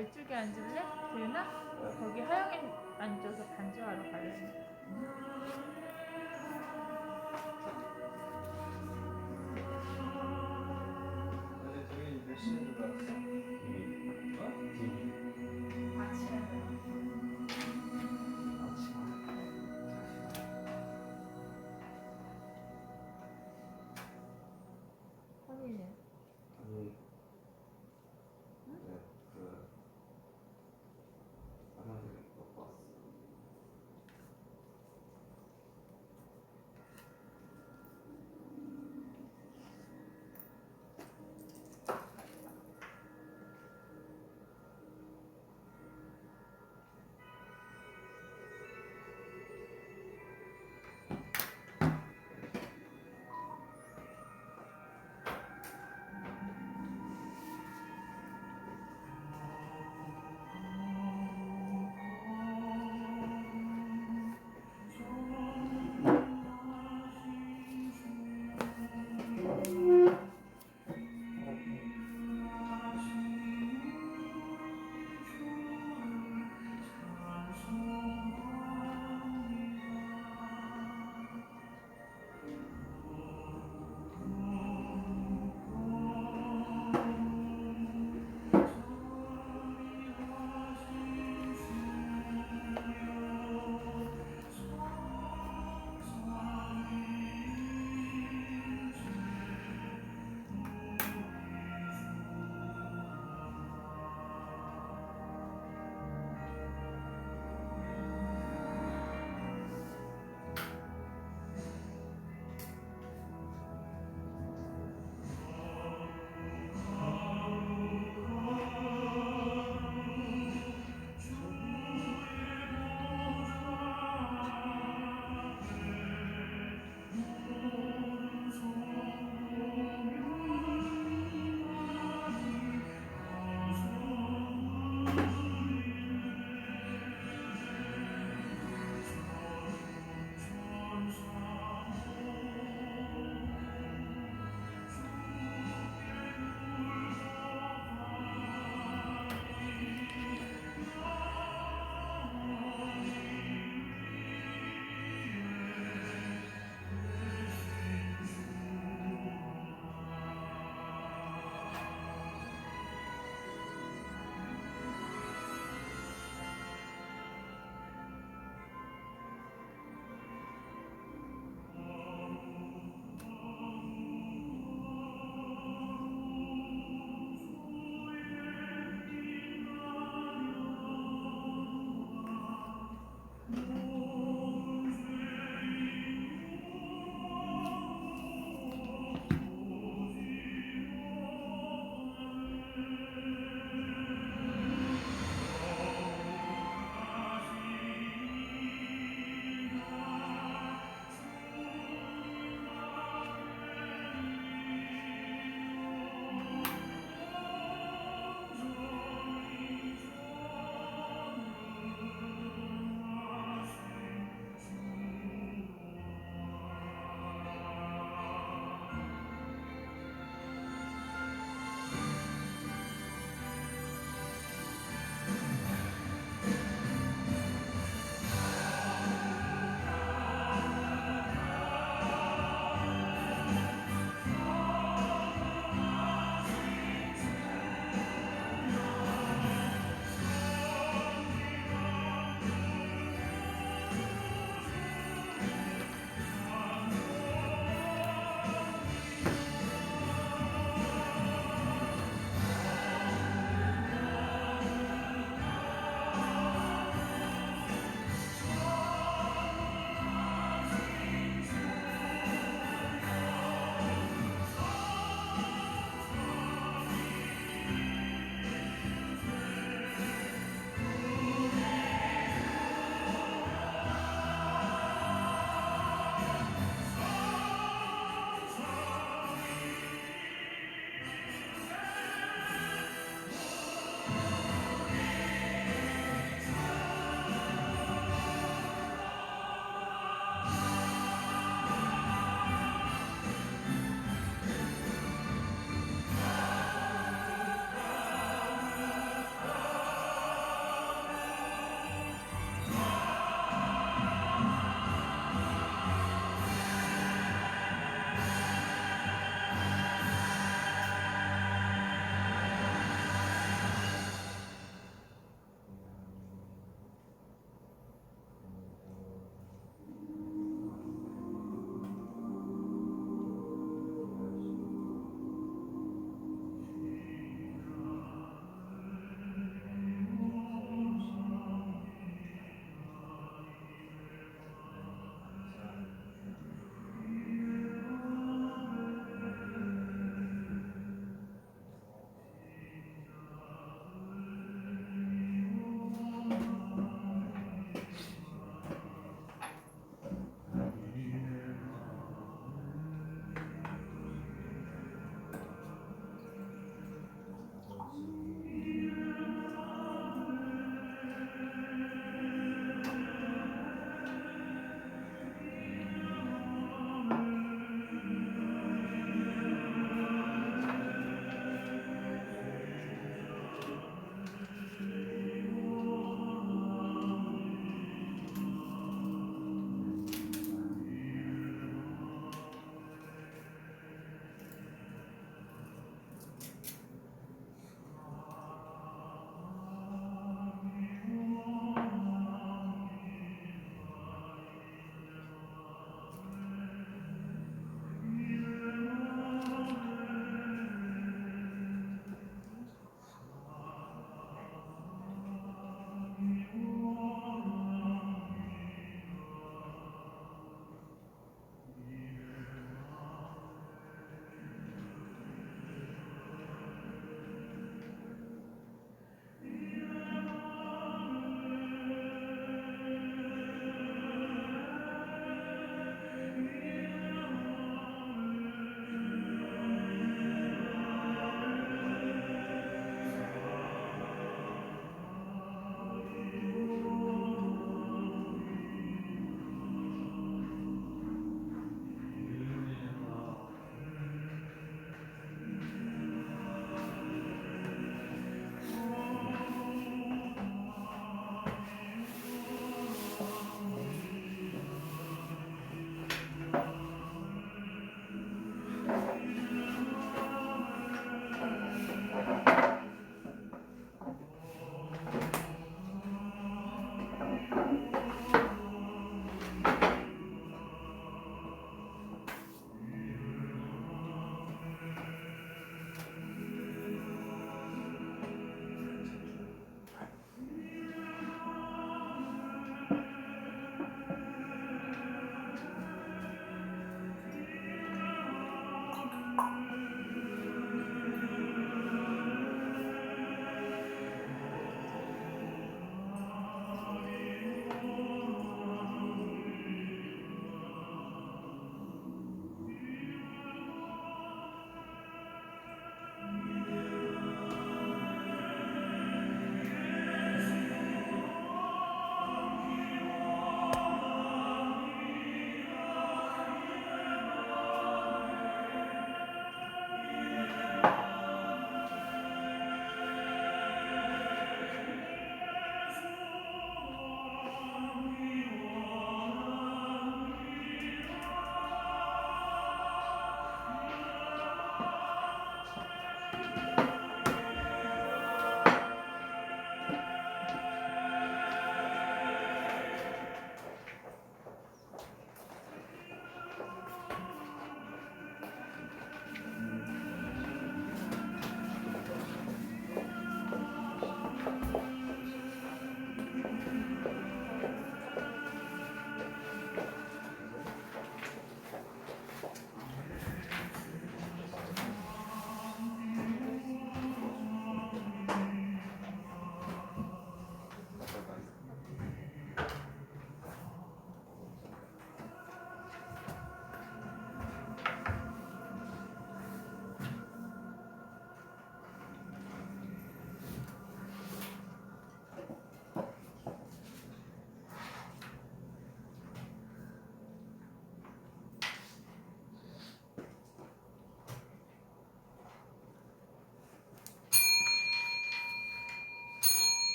이쪽에 앉을래? 되나? 거기 하영이 앉아서 반주하러 가려면. 어제 저희 몇 시에 들어왔어? 허니는? 아니, 네, 그 사람들이 먹고 왔어.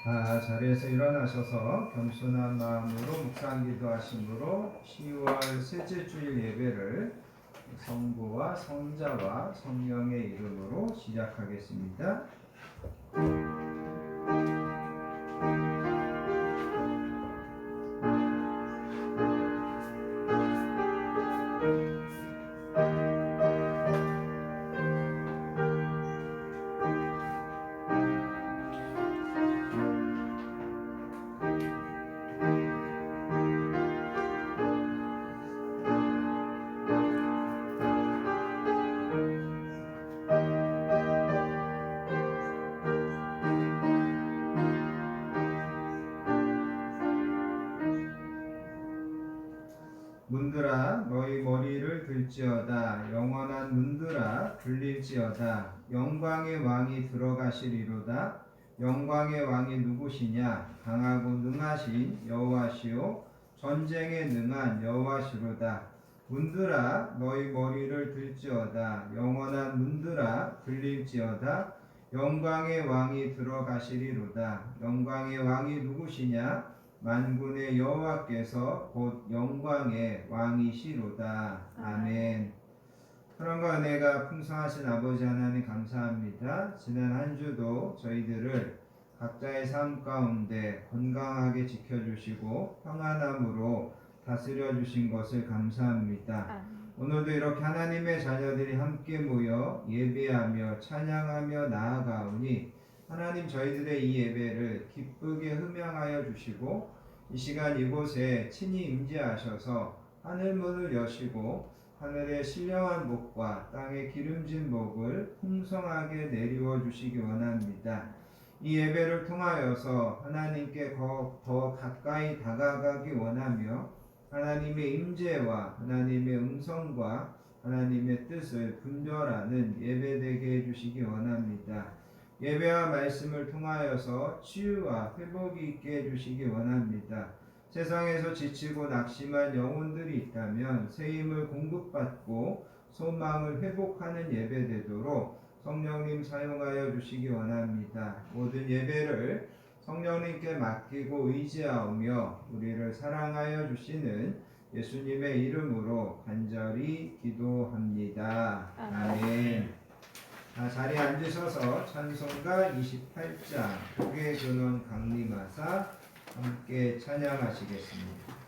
자리에서 일어나셔서 겸손한 마음으로 묵상 기도하심으로 10월 셋째 주일 예배를 성부와 성자와 성령의 이름으로 시작하겠습니다. 문들아 너희 머리를 들지어다. 영원한 문들아 들릴지어다. 영광의 왕이 들어가시리로다. 영광의 왕이 누구시냐? 강하고 능하신 여호와시요 전쟁에 능한 여호와시로다. 문들아 너희 머리를 들지어다. 영원한 문들아 들릴지어다. 영광의 왕이 들어가시리로다. 영광의 왕이 누구시냐? 만군의 여호와께서 곧 영광의 왕이시로다. 아멘. 사랑과 은혜가 풍성하신 아버지 하나님 감사합니다. 지난 한 주도 저희들을 각자의 삶 가운데 건강하게 지켜주시고 평안함으로 다스려 주신 것을 감사합니다. 오늘도 이렇게 하나님의 자녀들이 함께 모여 예배하며 찬양하며 나아가오니 하나님 저희들의 이 예배를 기쁘게 흠양하여 주시고 이 시간 이곳에 친히 임재하셔서 하늘문을 여시고 하늘의 신령한 복과 땅의 기름진 복을 풍성하게 내리워 주시기 원합니다. 이 예배를 통하여서 하나님께 더 가까이 다가가기 원하며 하나님의 임재와 하나님의 음성과 하나님의 뜻을 분별하는 예배되게 해주시기 원합니다. 예배와 말씀을 통하여서 치유와 회복이 있게 해주시기 원합니다. 세상에서 지치고 낙심한 영혼들이 있다면 새 힘을 공급받고 소망을 회복하는 예배되도록 성령님 사용하여 주시기 원합니다. 모든 예배를 성령님께 맡기고 의지하며 우리를 사랑하여 주시는 예수님의 이름으로 간절히 기도합니다. 아멘. 자리에 앉으셔서 찬송가 28장 고개 근원 강림하사 함께 찬양하시겠습니다.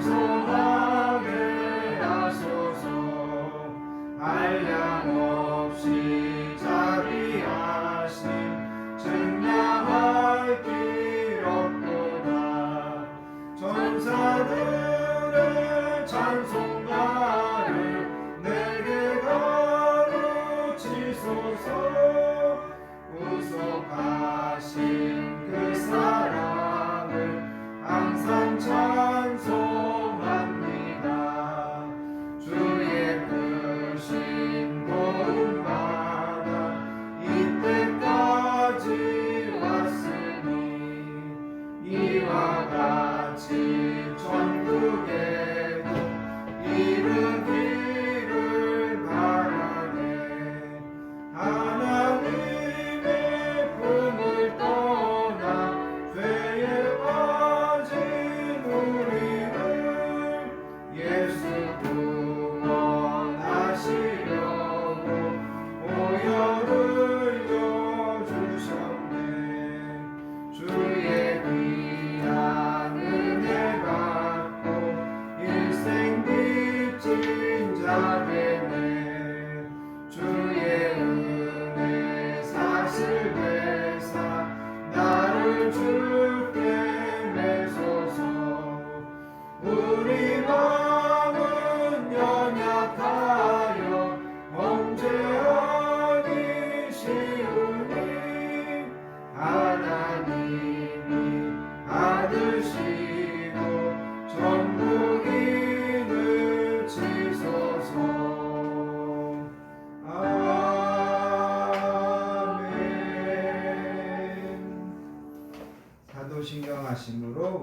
찬송하게 하소서.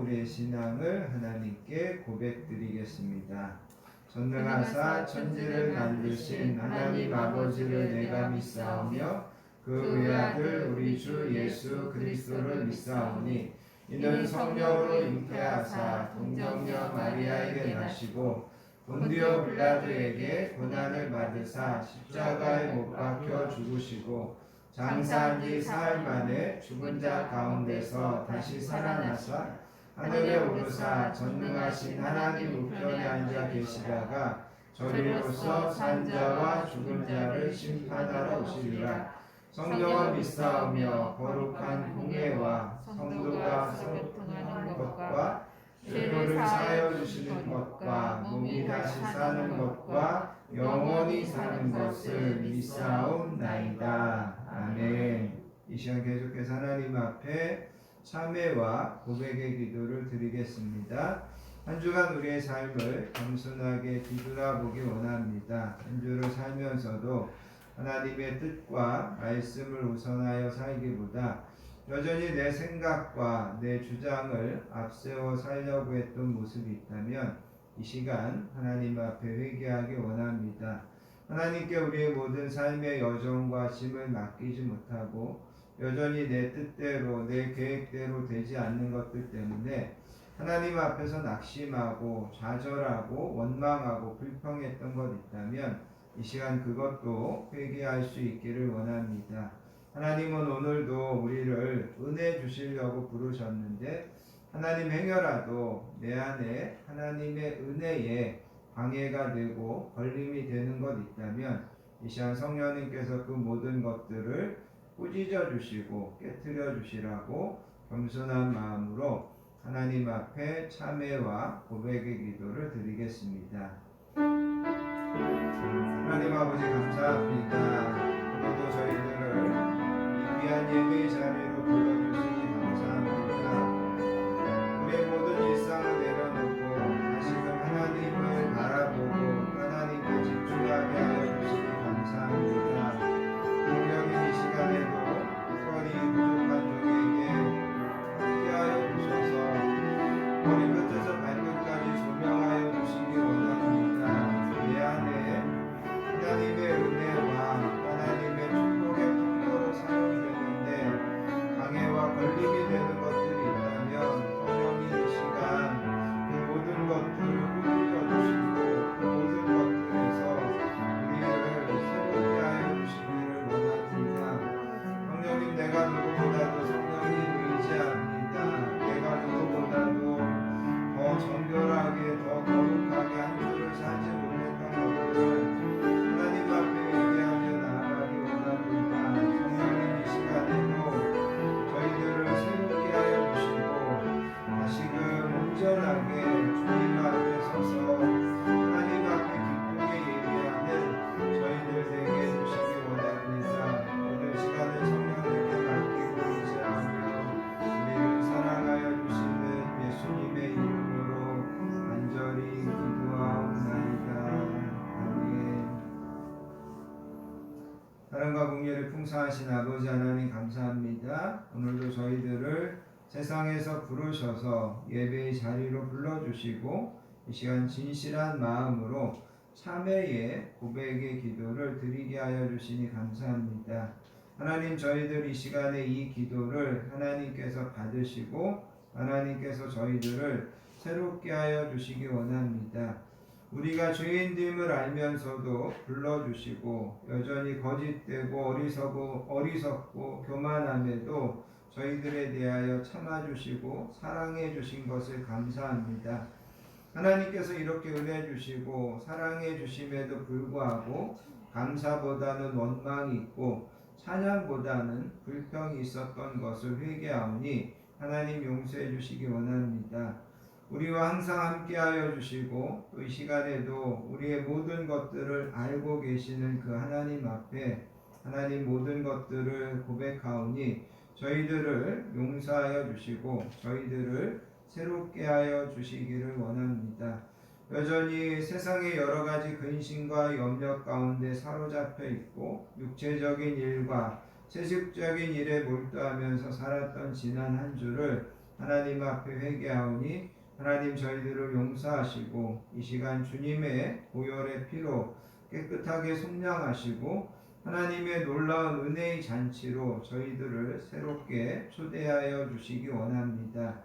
우리의 신앙을 하나님께 고백드리겠습니다. 전능하사 천지를 만드신 하나님 아버지를 내가 믿사오며 그 외아들 우리 주 예수 그리스도를 믿사오니 이는 성령으로 잉태하사 동정녀 마리아에게 나시고 본디오 빌라도에게 고난을 받으사 십자가에 못 박혀 죽으시고 장사한 지 사흘 만에 죽은 자 가운데서 다시 살아나사 하늘에 오르사 전능하신 하나님 우편에 앉아 계시다가 저리로서 산 자와 죽은 자를 심판하러 오시리라. 성령을 믿사오며 거룩한 공예와 성도가 서로 통하는 것과 죄를 사하여 주시는 것과 몸이 다시 사는 것과 영원히 사는 것을 믿사옵나이다. 아멘. 이 시간 계속해서 하나님 앞에 참회와 고백의 기도를 드리겠습니다. 한 주간 우리의 삶을 겸손하게 뒤돌아보기 원합니다. 한 주를 살면서도 하나님의 뜻과 말씀을 우선하여 살기보다 여전히 내 생각과 내 주장을 앞세워 살려고 했던 모습이 있다면 이 시간 하나님 앞에 회개하기 원합니다. 하나님께 우리의 모든 삶의 여정과 짐을 맡기지 못하고 여전히 내 뜻대로 내 계획대로 되지 않는 것들 때문에 하나님 앞에서 낙심하고 좌절하고 원망하고 불평했던 것 있다면 이 시간 그것도 회개할 수 있기를 원합니다. 하나님은 오늘도 우리를 은혜 주시려고 부르셨는데 하나님 행여라도 내 안에 하나님의 은혜에 방해가 되고 걸림이 되는 것 있다면 이 시간 성령님께서 그 모든 것들을 꾸짖어 주시고 깨트려 주시라고 겸손한 마음으로 하나님 앞에 참회와 고백의 기도를 드리겠습니다. 하나님 아버지 감사합니다. 오늘도 저희들을 이 귀한 예배의 자리로 불러주시니 감사합니다. 우리의 모든 일상을 내려놓고 다시금 하나님을 바라보고 하나님께 집중하게 하여 주시니 감사합니다. 성령님 이 시간에도 특별히 부족한 종에게 함께하여 주셔서 머리끝에서 발끝까지 조명하여 주시기 원합니다. 내 안에 하나님의 은혜와 하나님의 축복의 통로로 사용되는데 방해와 걸림이 되는 것들이 있다면 성령님 이 시간 그 모든 것들을 꾸짖어 주시고 그 모든 것들에서 우리를 새롭게 하여 주시기를 원합니다. 성령님 내가 누구보다도 성령님 의지합니다. 내가 누구보다도 더 정결하게 더 거룩하게 한 주를 살지 못했던 것들을 하나님 앞에 얘기하며 나아가기 원합니다. 성령님 이 시간에도 저희들을 새롭게 하여 주시고 다시금 온전하게 주님 앞에 서서 하나님 앞에 기쁘게 예배하는 저희들 되게 해주시기 원합니다. 오늘 시간을 성령님께 맡기고 의지하며 우리를 사랑하여 주시는 예수님의 이름으로 간절히 기도하옵나이다. 아멘. 사랑과 공예를 풍성하신 아버지 하나님 감사합니다. 오늘도 저희들을 세상에서 부르셔서 예배의 자리로 불러주시고 이 시간 진실한 마음으로 참회의 고백의 기도를 드리게 하여 주시니 감사합니다. 하나님 저희들 이 시간에 이 기도를 하나님께서 받으시고 하나님께서 저희들을 새롭게 하여 주시기 원합니다. 우리가 죄인됨을 알면서도 불러주시고 여전히 거짓되고 어리석고 교만함에도 저희들에 대하여 참아주시고 사랑해 주신 것을 감사합니다. 하나님께서 이렇게 은혜 주시고 사랑해 주심에도 불구하고 감사보다는 원망이 있고 찬양보다는 불평이 있었던 것을 회개하오니 하나님 용서해 주시기 원합니다. 우리와 항상 함께하여 주시고 또 이 시간에도 우리의 모든 것들을 알고 계시는 그 하나님 앞에 하나님 모든 것들을 고백하오니 저희들을 용서하여 주시고 저희들을 새롭게 하여 주시기를 원합니다. 여전히 세상의 여러 가지 근심과 염려 가운데 사로잡혀 있고 육체적인 일과 세속적인 일에 몰두하면서 살았던 지난 한 주를 하나님 앞에 회개하오니 하나님 저희들을 용서하시고 이 시간 주님의 보혈의 피로 깨끗하게 속량하시고 하나님의 놀라운 은혜의 잔치로 저희들을 새롭게 초대하여 주시기 원합니다.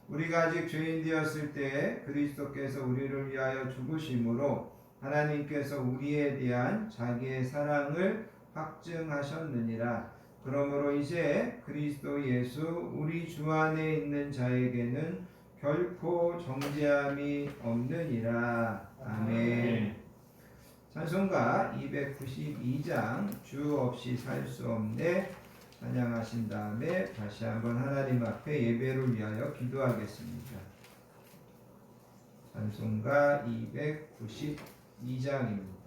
우리가 아직 죄인 되었을 때 그리스도께서 우리를 위하여 죽으심으로 하나님께서 우리에 대한 자기의 사랑을 확증하셨느니라. 그러므로 이제 그리스도 예수 우리 주 안에 있는 자에게는 결코 정죄함이 없느니라. 아멘. 찬송가 292장 주 없이 살 수 없네 찬양하신 다음에 다시 한번 하나님 앞에 예배를 위하여 기도하겠습니다. 찬송가 292장입니다.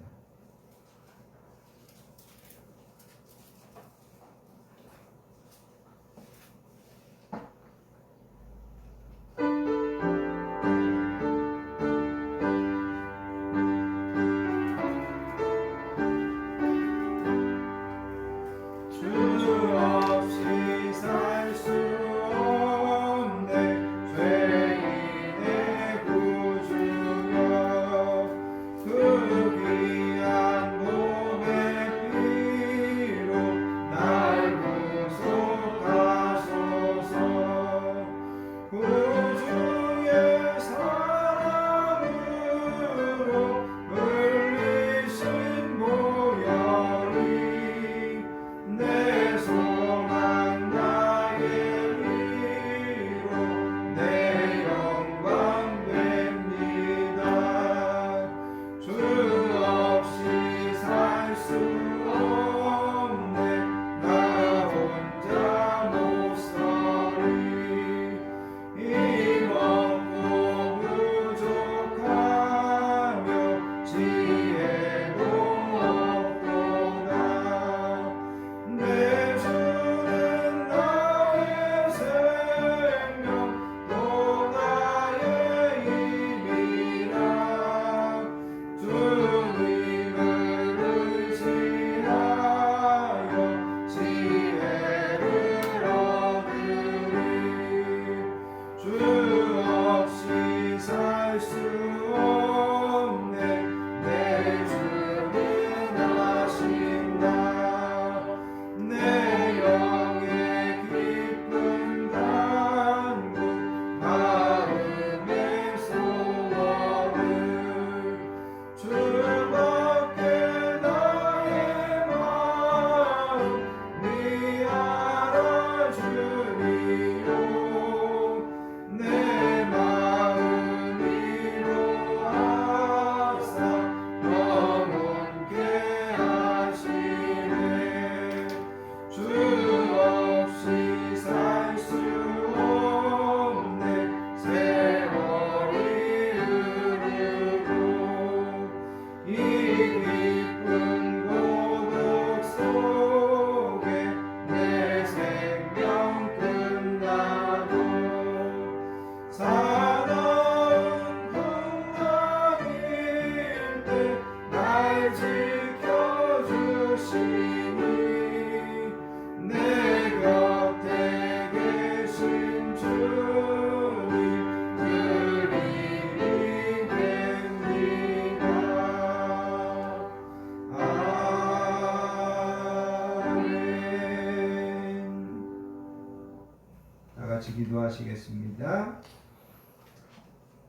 같이 기도하시겠습니다.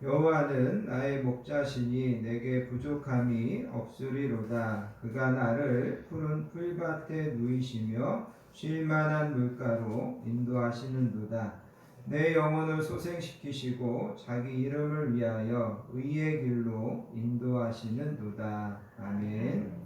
여호와는 나의 목자시니 내게 부족함이 없으리로다. 그가 나를 푸른 풀밭에 누이시며 쉴만한 물가로 인도하시는도다. 내 영혼을 소생시키시고 자기 이름을 위하여 의의 길로 인도하시는도다. 아멘.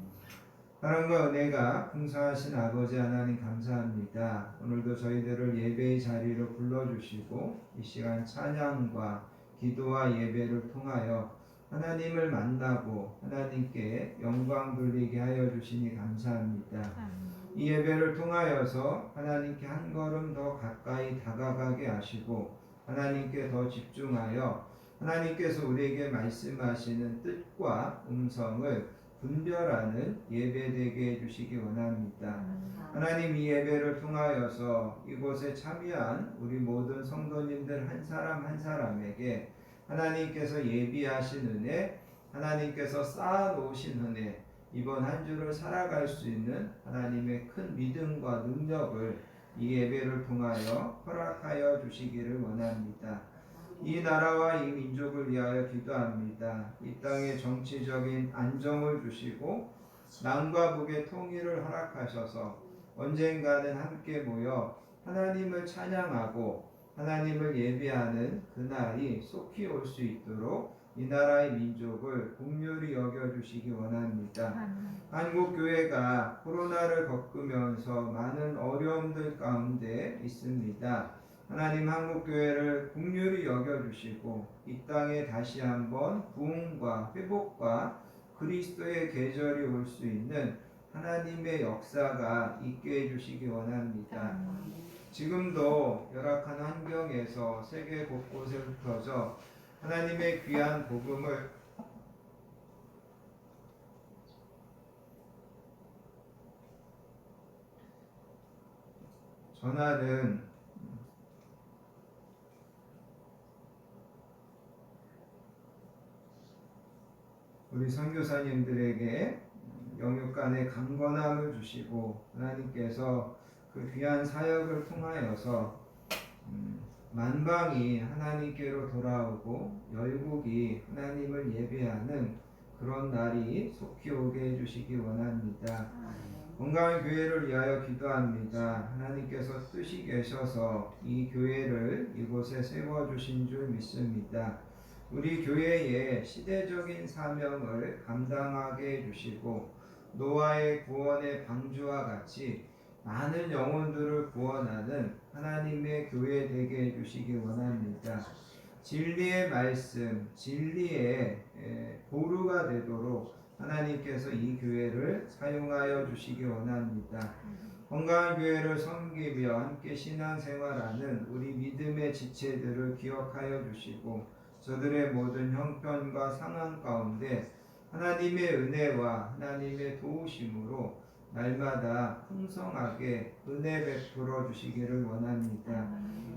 사랑과 은혜가 풍성하신 아버지 하나님 감사합니다. 오늘도 저희들을 예배의 자리로 불러주시고 이 시간 찬양과 기도와 예배를 통하여 하나님을 만나고 하나님께 영광 돌리게 하여 주시니 감사합니다. 이 예배를 통하여서 하나님께 한 걸음 더 가까이 다가가게 하시고 하나님께 더 집중하여 하나님께서 우리에게 말씀하시는 뜻과 음성을 분별하는 예배 되게 해주시기 원합니다. 하나님, 이 예배를 통하여서 이곳에 참여한 우리 모든 성도님들 한 사람 한 사람에게 하나님께서 예비하신 은혜, 하나님께서 쌓아놓으신 은혜, 이번 한 주를 살아갈 수 있는 하나님의 큰 믿음과 능력을 이 예배를 통하여 허락하여 주시기를 원합니다. 이 나라와 이 민족을 위하여 기도합니다. 이 땅에 정치적인 안정을 주시고 남과 북의 통일을 허락하셔서 언젠가는 함께 모여 하나님을 찬양하고 하나님을 예배하는 그날이 속히 올 수 있도록 이 나라의 민족을 긍휼히 여겨주시기 원합니다. 한국 교회가 코로나를 겪으면서 많은 어려움들 가운데 있습니다. 하나님, 한국 교회를 긍휼히 여겨주시고 이 땅에 다시 한번 부흥과 회복과 그리스도의 계절이 올 수 있는 하나님의 역사가 있게 해주시기 원합니다. 지금도 열악한 환경에서 세계 곳곳에 흩어져 하나님의 귀한 복음을 전하는 우리 선교사님들에게 영육 간의 강건함을 주시고 하나님께서 그 귀한 사역을 통하여서 만방이 하나님께로 돌아오고 열국이 하나님을 예배하는 그런 날이 속히 오게 해주시기 원합니다. 건강한 교회를 위하여 기도합니다. 하나님께서 뜻이 계셔서 이 교회를 이곳에 세워주신 줄 믿습니다. 우리 교회의 시대적인 사명을 감당하게 해주시고 노아의 구원의 방주와 같이 많은 영혼들을 구원하는 하나님의 교회 되게 해주시기 원합니다. 진리의 말씀, 진리의 보루가 되도록 하나님께서 이 교회를 사용하여 주시기 원합니다. 건강한 교회를 섬기며 함께 신앙생활하는 우리 믿음의 지체들을 기억하여 주시고 저들의 모든 형편과 상황 가운데 하나님의 은혜와 하나님의 도우심으로 날마다 풍성하게 은혜 베풀어 주시기를 원합니다.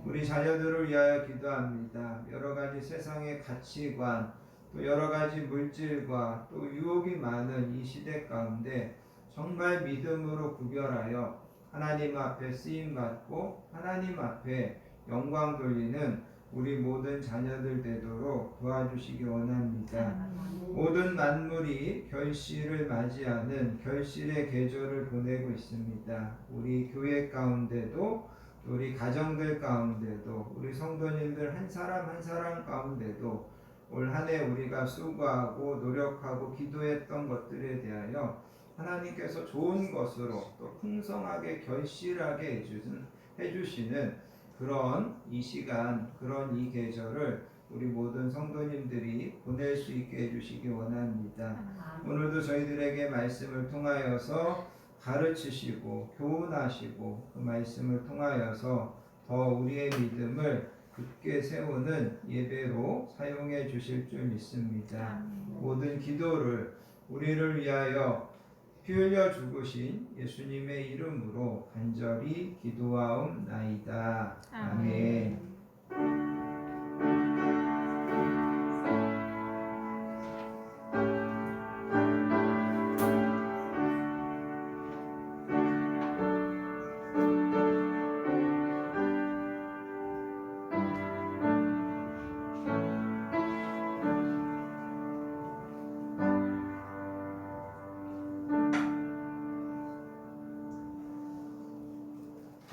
우리 자녀들을 위하여 기도합니다. 여러 가지 세상의 가치관, 또 여러 가지 물질과 또 유혹이 많은 이 시대 가운데 정말 믿음으로 구별하여 하나님 앞에 쓰임 받고 하나님 앞에 영광 돌리는 우리 모든 자녀들 되도록 도와주시기 원합니다. 모든 만물이 결실을 맞이하는 결실의 계절을 보내고 있습니다. 우리 교회 가운데도 우리 가정들 가운데도 우리 성도님들 한 사람 한 사람 가운데도 올 한 해 우리가 수고하고 노력하고 기도했던 것들에 대하여 하나님께서 좋은 것으로 또 풍성하게 결실하게 해주시는 그런 이 시간, 그런 이 계절을 우리 모든 성도님들이 보낼 수 있게 해주시기 원합니다. 오늘도 저희들에게 말씀을 통하여서 가르치시고 교훈하시고 그 말씀을 통하여서 더 우리의 믿음을 굳게 세우는 예배로 사용해 주실 줄 믿습니다. 모든 기도를 우리를 위하여 피 흘려 죽으신 예수님의 이름으로 간절히 기도하옵나이다. 아멘.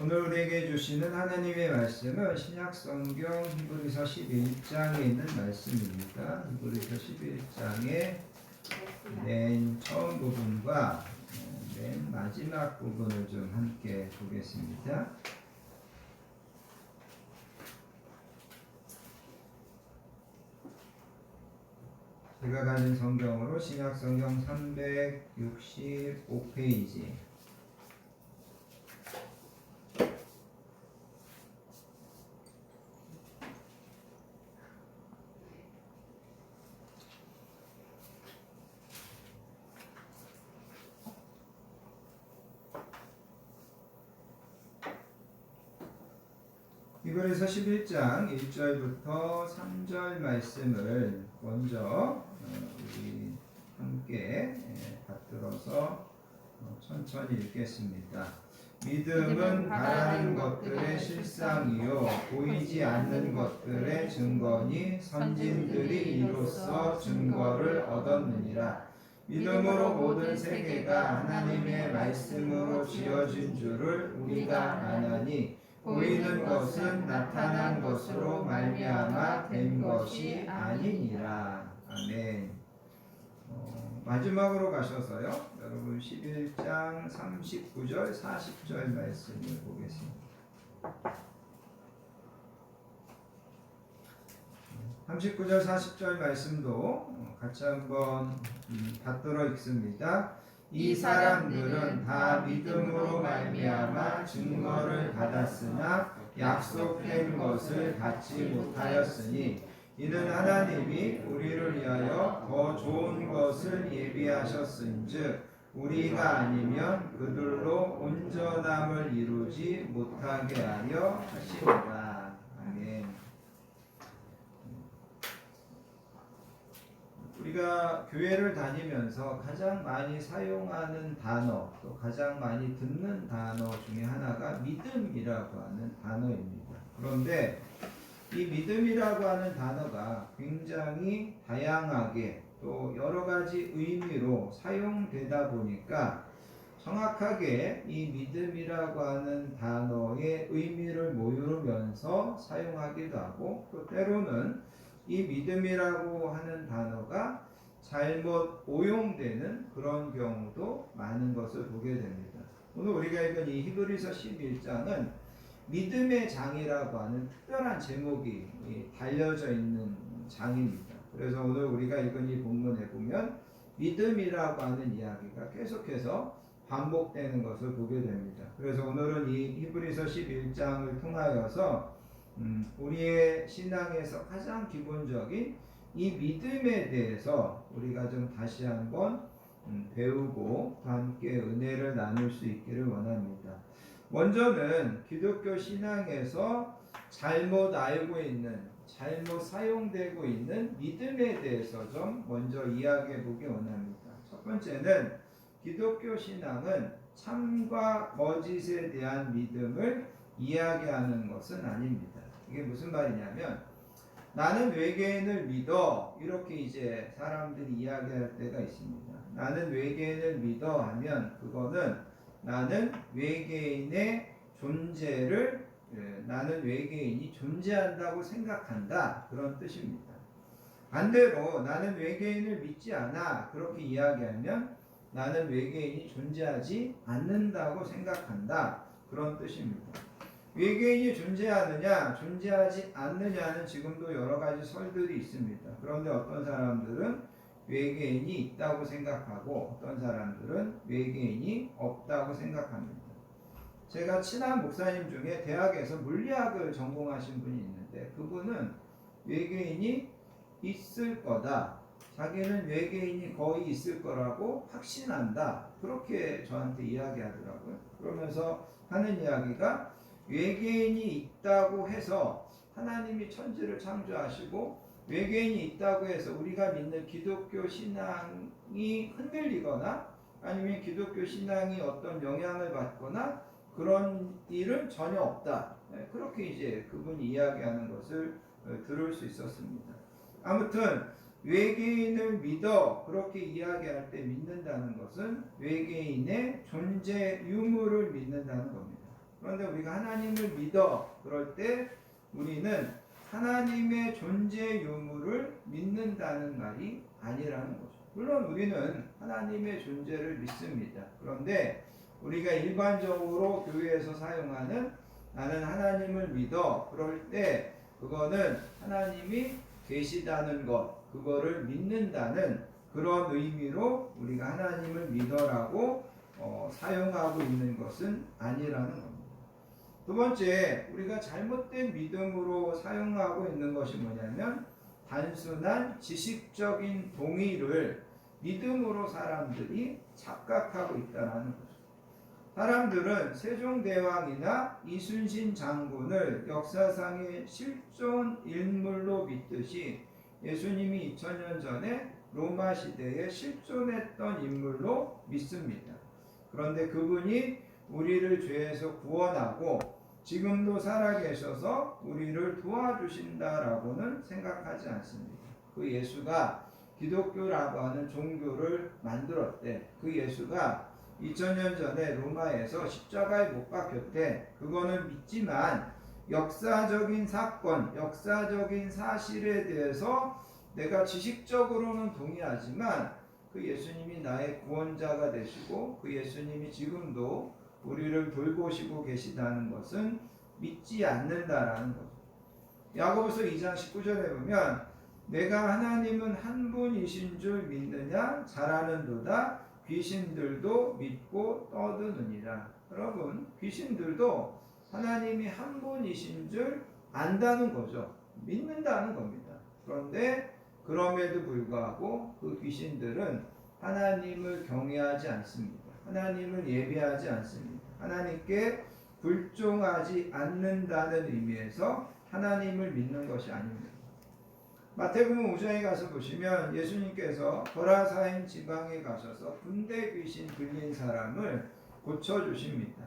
오늘 우리에게 주시는 하나님의 말씀은 신약성경 히브리서 11장에 있는 말씀입니다. 히브리서 11장의 맨 처음 부분과 맨 마지막 부분을 좀 함께 보겠습니다. 제가 가진 성경으로 신약성경 365페이지 히브리서 11장 1절부터 3절 말씀을 먼저 우리 함께 받들어서 천천히 읽겠습니다. 믿음은 바라는 것들의 실상이요 보이지 않는 것들의 증거니 선진들이 이로써 증거를 얻었느니라. 믿음으로 모든 세계가 하나님의 말씀으로 지어진 줄을 우리가 아나니 보이는 것은 나타난 것으로 말미암아 된 것이 아니니라. 아멘. 마지막으로 가셔서요. 여러분 11장 39절 40절 말씀을 보겠습니다. 39절 40절 말씀도 같이 한번 받들어 읽습니다. 이 사람들은 다 믿음으로 말미암아 증거를 받았으나 약속된 것을 받지 못하였으니 이는 하나님이 우리를 위하여 더 좋은 것을 예비하셨은즉 우리가 아니면 그들로 온전함을 이루지 못하게 하려 하시니라. 아멘. 우리가 교회를 다니면서 가장 많이 사용하는 단어, 또 가장 많이 듣는 단어 중에 하나가 믿음이라고 하는 단어입니다. 그런데 이 믿음이라고 하는 단어가 굉장히 다양하게 또 여러 가지 의미로 사용되다 보니까 정확하게 이 믿음이라고 하는 단어의 의미를 모르면서 사용하기도 하고 또 때로는 이 믿음이라고 하는 단어가 잘못 오용되는 그런 경우도 많은 것을 보게 됩니다. 오늘 우리가 읽은 이 히브리서 11장은 믿음의 장이라고 하는 특별한 제목이 달려져 있는 장입니다. 그래서 오늘 우리가 읽은 이 본문에 보면 믿음이라고 하는 이야기가 계속해서 반복되는 것을 보게 됩니다. 그래서 오늘은 이 히브리서 11장을 통하여서 우리의 신앙에서 가장 기본적인 이 믿음에 대해서 우리가 좀 다시 한번 배우고 또 함께 은혜를 나눌 수 있기를 원합니다. 먼저는 기독교 신앙에서 잘못 알고 있는, 잘못 사용되고 있는 믿음에 대해서 좀 먼저 이야기해 보기 원합니다. 첫 번째는 기독교 신앙은 참과 거짓에 대한 믿음을 이야기하는 것은 아닙니다. 이게 무슨 말이냐면 나는 외계인을 믿어 이렇게 이제 사람들이 이야기할 때가 있습니다. 나는 외계인을 믿어 하면 그거는 나는 외계인의 존재를 나는 외계인이 존재한다고 생각한다 그런 뜻입니다. 반대로 나는 외계인을 믿지 않아 그렇게 이야기하면 나는 외계인이 존재하지 않는다고 생각한다 그런 뜻입니다. 외계인이 존재하느냐 존재하지 않느냐는 지금도 여러 가지 설들이 있습니다. 그런데 어떤 사람들은 외계인이 있다고 생각하고 어떤 사람들은 외계인이 없다고 생각합니다. 제가 친한 목사님 중에 대학에서 물리학을 전공하신 분이 있는데 그분은 외계인이 있을 거다. 자기는 외계인이 거의 있을 거라고 확신한다. 그렇게 저한테 이야기하더라고요. 그러면서 하는 이야기가 외계인이 있다고 해서 하나님이 천지를 창조하시고 외계인이 있다고 해서 우리가 믿는 기독교 신앙이 흔들리거나 아니면 기독교 신앙이 어떤 영향을 받거나 그런 일은 전혀 없다. 그렇게 이제 그분이 이야기하는 것을 들을 수 있었습니다. 아무튼 외계인을 믿어 그렇게 이야기할 때 믿는다는 것은 외계인의 존재 유무를 믿는다는 겁니다. 그런데 우리가 하나님을 믿어 그럴 때 우리는 하나님의 존재 유무를 믿는다는 말이 아니라는 거죠. 물론 우리는 하나님의 존재를 믿습니다. 그런데 우리가 일반적으로 교회에서 사용하는 나는 하나님을 믿어 그럴 때 그거는 하나님이 계시다는 것 그거를 믿는다는 그런 의미로 우리가 하나님을 믿어라고 사용하고 있는 것은 아니라는 겁니다. 두 번째, 우리가 잘못된 믿음으로 사용하고 있는 것이 뭐냐면 단순한 지식적인 동의를 믿음으로 사람들이 착각하고 있다는 거죠. 사람들은 세종대왕이나 이순신 장군을 역사상의 실존 인물로 믿듯이 예수님이 2000년 전에 로마 시대에 실존했던 인물로 믿습니다. 그런데 그분이 우리를 죄에서 구원하고 지금도 살아계셔서 우리를 도와주신다라고는 생각하지 않습니다. 그 예수가 기독교라고 하는 종교를 만들었대. 그 예수가 2000년 전에 로마에서 십자가에 못 박혔대. 그거는 믿지만 역사적인 사건, 역사적인 사실에 대해서 내가 지식적으로는 동의하지만 그 예수님이 나의 구원자가 되시고 그 예수님이 지금도 우리를 돌보시고 계시다는 것은 믿지 않는다라는 거죠. 야고보서 2장 19절에 보면 내가 하나님은 한 분이신 줄 믿느냐 잘하는도다 귀신들도 믿고 떠드느니라. 여러분, 귀신들도 하나님이 한 분이신 줄 안다는 거죠. 믿는다는 겁니다. 그런데 그럼에도 불구하고 그 귀신들은 하나님을 경외하지 않습니다. 하나님을 예배하지 않습니다. 하나님께 불종하지 않는다는 의미에서 하나님을 믿는 것이 아닙니다. 마태복음 5장에 가서 보시면 예수님께서 거라사인 지방에 가셔서 군대 귀신 들린 사람을 고쳐주십니다.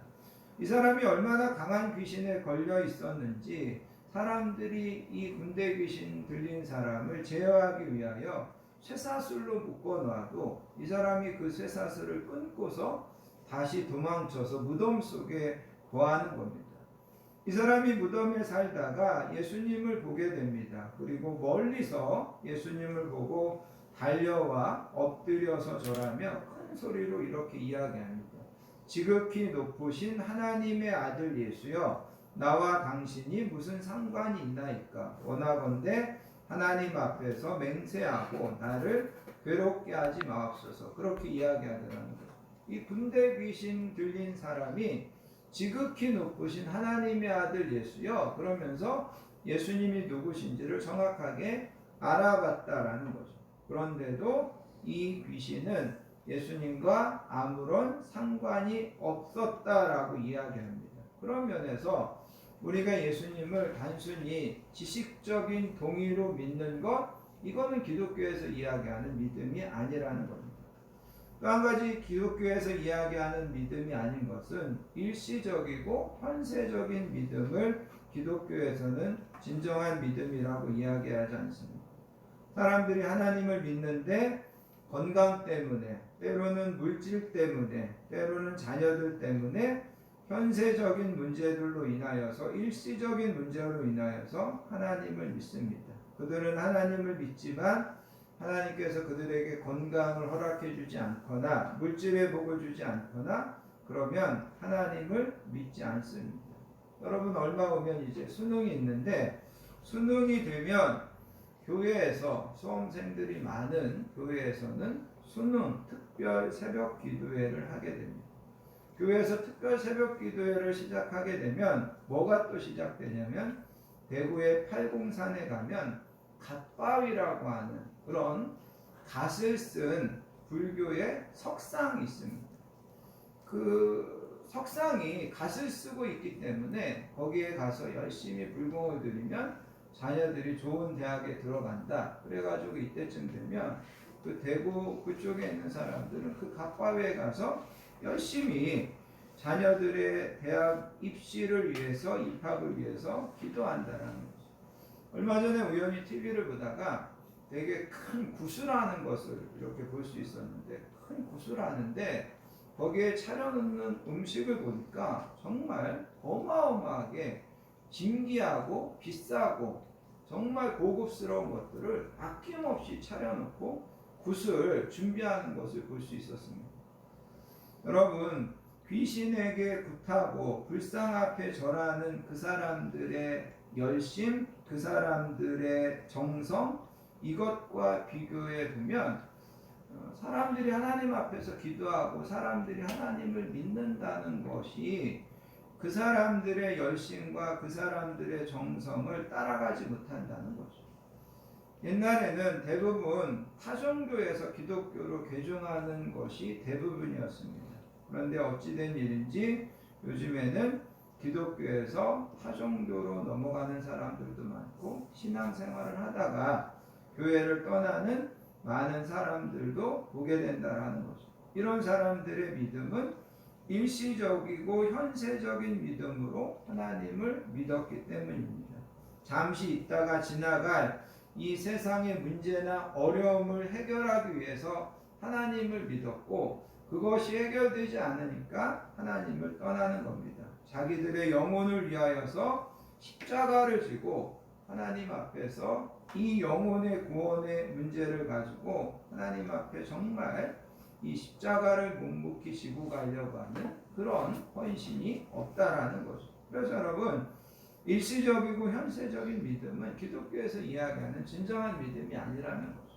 이 사람이 얼마나 강한 귀신에 걸려 있었는지 사람들이 이 군대 귀신 들린 사람을 제어하기 위하여 쇠사슬로 묶어놔도 이 사람이 그 쇠사슬을 끊고서 다시 도망쳐서 무덤 속에 거하는 겁니다. 이 사람이 무덤에 살다가 예수님을 보게 됩니다. 그리고 멀리서 예수님을 보고 달려와 엎드려서 절하며 큰 소리로 이렇게 이야기합니다. 지극히 높으신 하나님의 아들 예수여, 나와 당신이 무슨 상관이 있나이까? 원하건대 하나님 앞에서 맹세하고 나를 괴롭게 하지 마옵소서. 그렇게 이야기하더라는 거예요. 이 군대 귀신 들린 사람이 지극히 높으신 하나님의 아들 예수여 그러면서 예수님이 누구신지를 정확하게 알아봤다라는 거죠. 그런데도 이 귀신은 예수님과 아무런 상관이 없었다라고 이야기합니다. 그런 면에서 우리가 예수님을 단순히 지식적인 동의로 믿는 것, 이거는 기독교에서 이야기하는 믿음이 아니라는 겁니다. 또 한 가지 기독교에서 이야기하는 믿음이 아닌 것은 일시적이고 현세적인 믿음을 기독교에서는 진정한 믿음이라고 이야기하지 않습니다. 사람들이 하나님을 믿는데 건강 때문에, 때로는 물질 때문에, 때로는 자녀들 때문에 현세적인 문제들로 인하여서 일시적인 문제로 인하여서 하나님을 믿습니다. 그들은 하나님을 믿지만 하나님께서 그들에게 건강을 허락해 주지 않거나 물질의 복을 주지 않거나 그러면 하나님을 믿지 않습니다. 여러분 얼마 후면 이제 수능이 있는데 수능이 되면 교회에서 수험생들이 많은 교회에서는 수능 특별 새벽 기도회를 하게 됩니다. 교회에서 특별 새벽 기도회를 시작하게 되면 뭐가 또 시작되냐면 대구의 팔공산에 가면 갓바위라고 하는 그런 갓을 쓴 불교의 석상이 있습니다. 그 석상이 갓을 쓰고 있기 때문에 거기에 가서 열심히 불공을 드리면 자녀들이 좋은 대학에 들어간다. 그래가지고 이때쯤 되면 그 대구 그쪽에 있는 사람들은 그 갓바위에 가서 열심히 자녀들의 대학 입시를 위해서 입학을 위해서 기도한다라는 거죠. 얼마 전에 우연히 TV를 보다가 되게 큰 구슬하는 것을 이렇게 볼 수 있었는데 큰 구슬하는데 거기에 차려놓는 음식을 보니까 정말 어마어마하게 진귀하고 비싸고 정말 고급스러운 것들을 아낌없이 차려놓고 굿을 준비하는 것을 볼 수 있었습니다. 여러분, 귀신에게 굿하고 불상 앞에 절하는 그 사람들의 열심, 그 사람들의 정성, 이것과 비교해 보면 사람들이 하나님 앞에서 기도하고 사람들이 하나님을 믿는다는 것이 그 사람들의 열심과 그 사람들의 정성을 따라가지 못한다는 거죠. 옛날에는 대부분 타종교에서 기독교로 개종하는 것이 대부분이었습니다. 그런데 어찌된 일인지 요즘에는 기독교에서 타종교로 넘어가는 사람들도 많고 신앙생활을 하다가 교회를 떠나는 많은 사람들도 보게 된다라는 거죠. 이런 사람들의 믿음은 일시적이고 현세적인 믿음으로 하나님을 믿었기 때문입니다. 잠시 있다가 지나갈 이 세상의 문제나 어려움을 해결하기 위해서 하나님을 믿었고 그것이 해결되지 않으니까 하나님을 떠나는 겁니다. 자기들의 영혼을 위하여서 십자가를 지고 하나님 앞에서 이 영혼의 구원의 문제를 가지고 하나님 앞에 정말 이 십자가를 묵묵히 지고 가려고 하는 그런 헌신이 없다라는 거죠. 그래서 여러분 일시적이고 현세적인 믿음은 기독교에서 이야기하는 진정한 믿음이 아니라는 거죠.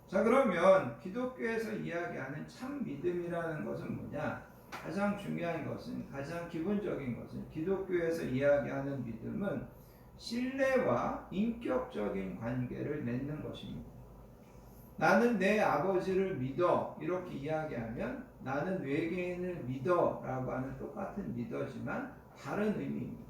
자, 그러면 기독교에서 이야기하는 참 믿음이라는 것은 뭐냐? 가장 중요한 것은, 가장 기본적인 것은 기독교에서 이야기하는 믿음은 신뢰와 인격적인 관계를 맺는 것입니다. 나는 내 아버지를 믿어 이렇게 이야기하면 나는 외계인을 믿어 라고 하는 똑같은 믿어지만 다른 의미입니다.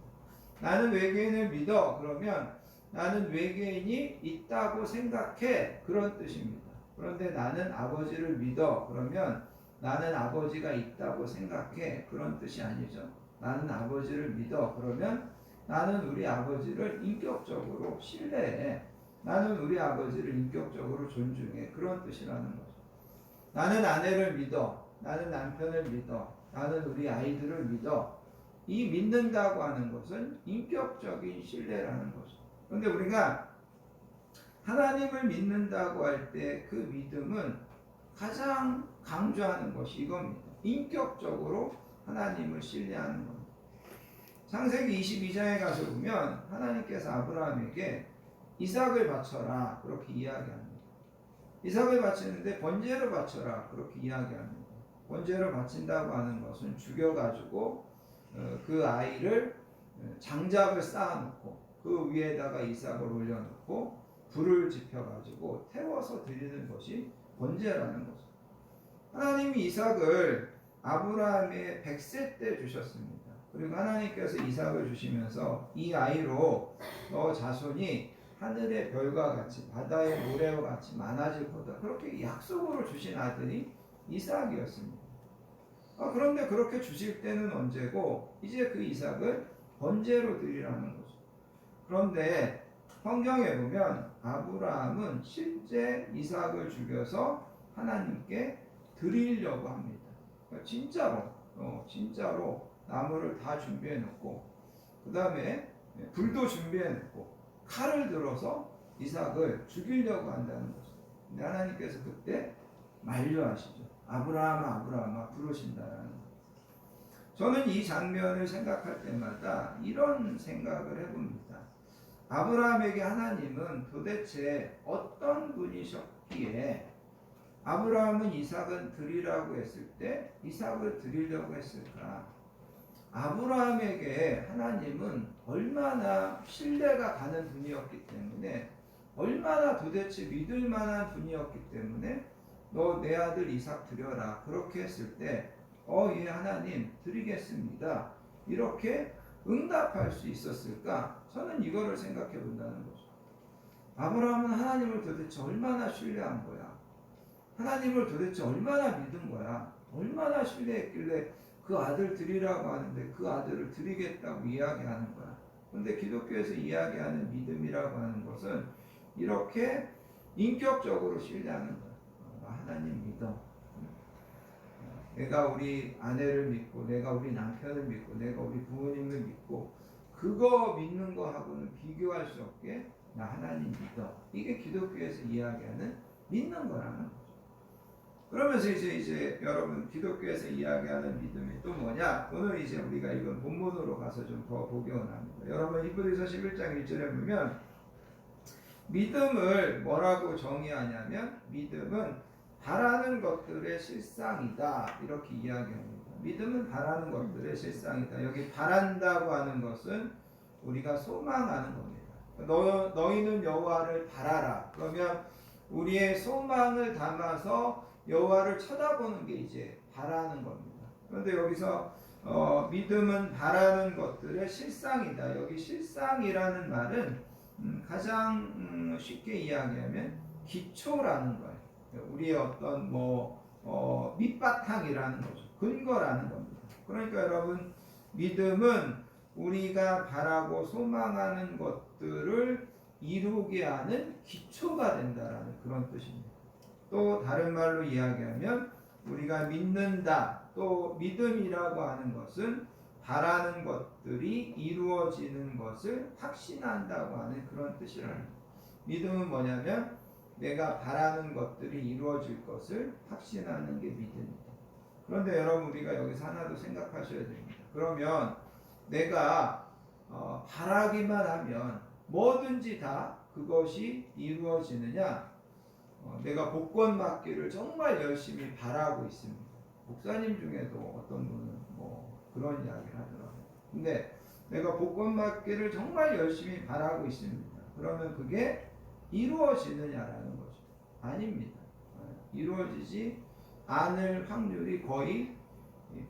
나는 외계인을 믿어 그러면 나는 외계인이 있다고 생각해 그런 뜻입니다. 그런데 나는 아버지를 믿어 그러면 나는 아버지가 있다고 생각해 그런 뜻이 아니죠. 나는 아버지를 믿어 그러면 나는 우리 아버지를 인격적으로 신뢰해. 나는 우리 아버지를 인격적으로 존중해. 그런 뜻이라는 거죠. 나는 아내를 믿어. 나는 남편을 믿어. 나는 우리 아이들을 믿어. 이 믿는다고 하는 것은 인격적인 신뢰라는 거죠. 그런데 우리가 하나님을 믿는다고 할 때 그 믿음은 가장 강조하는 것이 이겁니다. 인격적으로 하나님을 신뢰하는 겁니다. 창세기 22장에 가서 보면 하나님께서 아브라함에게 이삭을 바쳐라 그렇게 이야기합니다. 이삭을 바치는데 번제로 바쳐라 그렇게 이야기합니다. 번제로 바친다고 하는 것은 죽여가지고 그 아이를 장작을 쌓아놓고 그 위에다가 이삭을 올려놓고 불을 지펴가지고 태워서 드리는 것이 번제라는 거죠. 하나님이 이삭을 아브라함의 100세 때 주셨습니다. 그리고 하나님께서 이삭을 주시면서 이 아이로 너 자손이 하늘의 별과 같이 바다의 모래와 같이 많아질 거다. 그렇게 약속으로 주신 아들이 이삭이었습니다. 그런데 그렇게 주실 때는 언제고 이제 그 이삭을 번제로 드리라는 거죠. 그런데 성경에 보면 아브라함은 실제 이삭을 죽여서 하나님께 드리려고 합니다. 진짜로 나무를 다 준비해 놓고 그 다음에 불도 준비해 놓고 칼을 들어서 이삭을 죽이려고 한다는 거죠. 근데 하나님께서 그때 만류하시죠. 아브라함아 아브라함아 부르신다라는 거죠. 저는 이 장면을 생각할 때마다 이런 생각을 해봅니다. 아브라함에게 하나님은 도대체 어떤 분이셨기에 아브라함은 이삭은 드리라고 했을 때 이삭을 드리려고 했을까? 아브라함에게 하나님은 얼마나 신뢰가 가는 분이었기 때문에 얼마나 도대체 믿을 만한 분이었기 때문에 너 내 아들 이삭 드려라 그렇게 했을 때 예 하나님 드리겠습니다 이렇게 응답할 수 있었을까? 저는 이거를 생각해 본다는 거죠. 아브라함은 하나님을 도대체 얼마나 신뢰한 거야? 하나님을 도대체 얼마나 믿은 거야? 얼마나 신뢰했길래 그 아들 드리라고 하는데 그 아들을 드리겠다고 이야기하는 거야. 그런데 기독교에서 이야기하는 믿음이라고 하는 것은 이렇게 인격적으로 신뢰하는 거야. 하나님 믿어. 내가 우리 아내를 믿고 내가 우리 남편을 믿고 내가 우리 부모님을 믿고 그거 믿는 거하고는 비교할 수 없게 나 하나님 믿어. 이게 기독교에서 이야기하는 믿는 거라는 거죠. 그러면서 이제 여러분 기독교에서 이야기하는 믿음이 또 뭐냐? 오늘 이제 우리가 이건 본문으로 가서 좀 더 보기 원합니다. 여러분 히브리서 11장 1절에 보면 믿음을 뭐라고 정의하냐면 믿음은 바라는 것들의 실상이다 이렇게 이야기합니다. 믿음은 바라는 것들의 실상이다. 여기 바란다고 하는 것은 우리가 소망하는 겁니다. 너희는 여호와를 바라라. 그러면 우리의 소망을 담아서 여호와를 쳐다보는 게 이제 바라는 겁니다. 그런데 여기서 믿음은 바라는 것들의 실상이다. 여기 실상이라는 말은 가장 쉽게 이야기하면 기초라는 거예요. 우리의 어떤 밑바탕이라는 거죠. 근거라는 겁니다. 그러니까 여러분, 믿음은 우리가 바라고 소망하는 것들을 이루게 하는 기초가 된다라는 그런 뜻입니다. 또 다른 말로 이야기하면 우리가 믿는다, 또 믿음이라고 하는 것은 바라는 것들이 이루어지는 것을 확신한다고 하는 그런 뜻이라는 거예요. 믿음은 뭐냐면 내가 바라는 것들이 이루어질 것을 확신하는 게 믿음입니다. 그런데 여러분, 우리가 여기서 하나 더 생각하셔야 됩니다. 그러면 내가 바라기만 하면 뭐든지 다 그것이 이루어지느냐? 내가 복권 받기를 정말 열심히 바라고 있습니다. 목사님 중에도 어떤 분은 그런 이야기를 하더라고요. 근데 내가 복권 받기를 정말 열심히 바라고 있습니다. 그러면 그게 이루어지느냐라는 거죠. 아닙니다. 이루어지지 않을 확률이 거의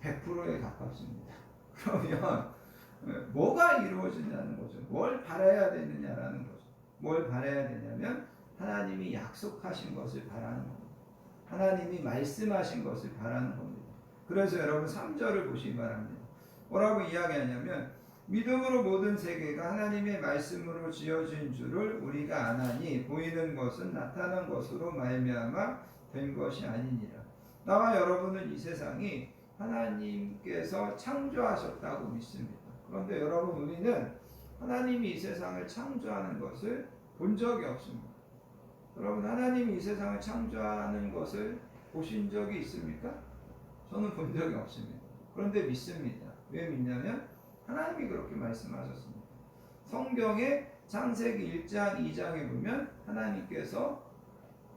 100%에 가깝습니다. 그러면 뭐가 이루어지냐는 거죠. 뭘 바라야 되느냐라는 거죠. 뭘 바라야 되냐면 하나님이 약속하신 것을 바라는 겁니다. 하나님이 말씀하신 것을 바라는 겁니다. 그래서 여러분 3절을 보시기 바랍니다. 뭐라고 이야기하냐면 믿음으로 모든 세계가 하나님의 말씀으로 지어진 줄을 우리가 아나니 보이는 것은 나타난 것으로 말미암아 된 것이 아니니라. 나와 여러분은 이 세상이 하나님께서 창조하셨다고 믿습니다. 그런데 여러분, 우리는 하나님이 이 세상을 창조하는 것을 본 적이 없습니다. 여러분, 하나님이 이 세상을 창조하는 것을 보신 적이 있습니까? 저는 본 적이 없습니다. 그런데 믿습니다. 왜 믿냐면 하나님이 그렇게 말씀하셨습니다. 성경의 창세기 1장 2장에 보면 하나님께서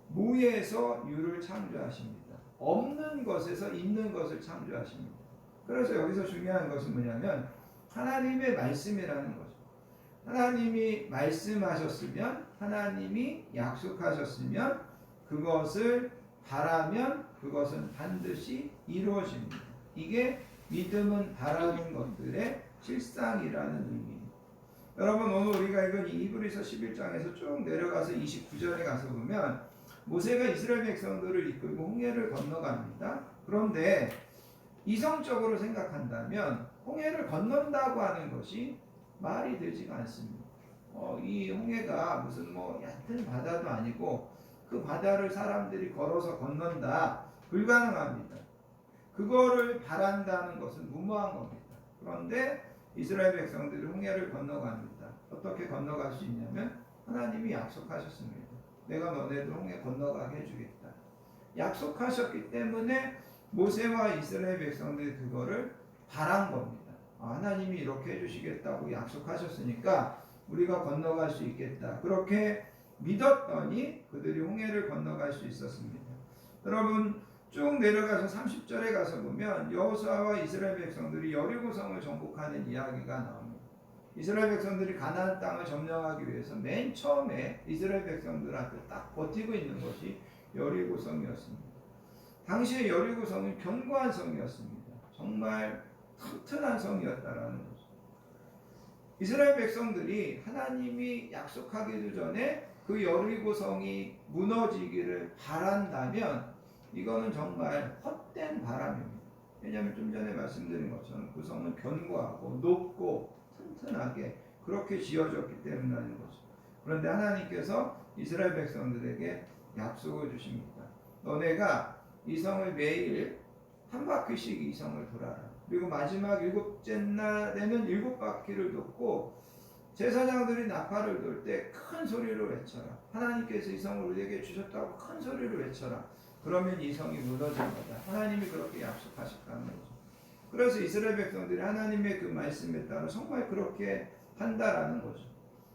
무에서 유를 창조하십니다. 없는 것에서 있는 것을 창조하십니다. 그래서 여기서 중요한 것은 뭐냐면 하나님의 말씀이라는 거죠. 하나님이 말씀하셨으면, 하나님이 약속하셨으면 그것을 바라면 그것은 반드시 이루어집니다. 이게 믿음은 바라는 것들의 실상이라는 의미입니다. 여러분, 오늘 우리가 읽은 이 히브리서 11장에서 쭉 내려가서 29절에 가서 보면 모세가 이스라엘 백성들을 이끌고 홍해를 건너갑니다. 그런데 이성적으로 생각한다면 홍해를 건넌다고 하는 것이 말이 되지가 않습니다. 이 홍해가 무슨 얕은 바다도 아니고 그 바다를 사람들이 걸어서 건넌다, 불가능합니다. 그거를 바란다는 것은 무모한 겁니다. 그런데 이스라엘 백성들이 홍해를 건너갑니다. 어떻게 건너갈 수 있냐면 하나님이 약속하셨습니다. 내가 너네들 홍해 건너가게 해주겠다. 약속하셨기 때문에 모세와 이스라엘 백성들이 그거를 바란 겁니다. 하나님이 이렇게 해주시겠다고 약속하셨으니까 우리가 건너갈 수 있겠다. 그렇게 믿었더니 그들이 홍해를 건너갈 수 있었습니다. 여러분, 쭉 내려가서 30절에 가서 보면 여호수아와 이스라엘 백성들이 여리고성을 정복하는 이야기가 나옵니다. 이스라엘 백성들이 가나안 땅을 점령하기 위해서 맨 처음에 이스라엘 백성들한테 딱 버티고 있는 것이 여리고성이었습니다. 당시에 여리고성은 견고한 성이었습니다. 정말 튼튼한 성이었다라는 거죠. 이스라엘 백성들이 하나님이 약속하기도 전에 그 여리고성이 무너지기를 바란다면 이거는 정말 헛된 바람입니다. 왜냐하면 좀 전에 말씀드린 것처럼 그 성은 견고하고 높고 튼튼하게 그렇게 지어졌기 때문이라는 거죠. 그런데 하나님께서 이스라엘 백성들에게 약속을 주십니다. 너네가 이 성을 매일 한 바퀴씩 이 성을 돌아라. 그리고 마지막 7째 날에는 7바퀴를 돕고 제사장들이 나팔을 돌 때 큰 소리로 외쳐라. 하나님께서 이 성을 우리에게 주셨다고 큰 소리로 외쳐라. 그러면 이 성이 무너질 거다. 하나님이 그렇게 약속하셨다는 거죠. 그래서 이스라엘 백성들이 하나님의 그 말씀에 따라 정말 그렇게 한다라는 거죠.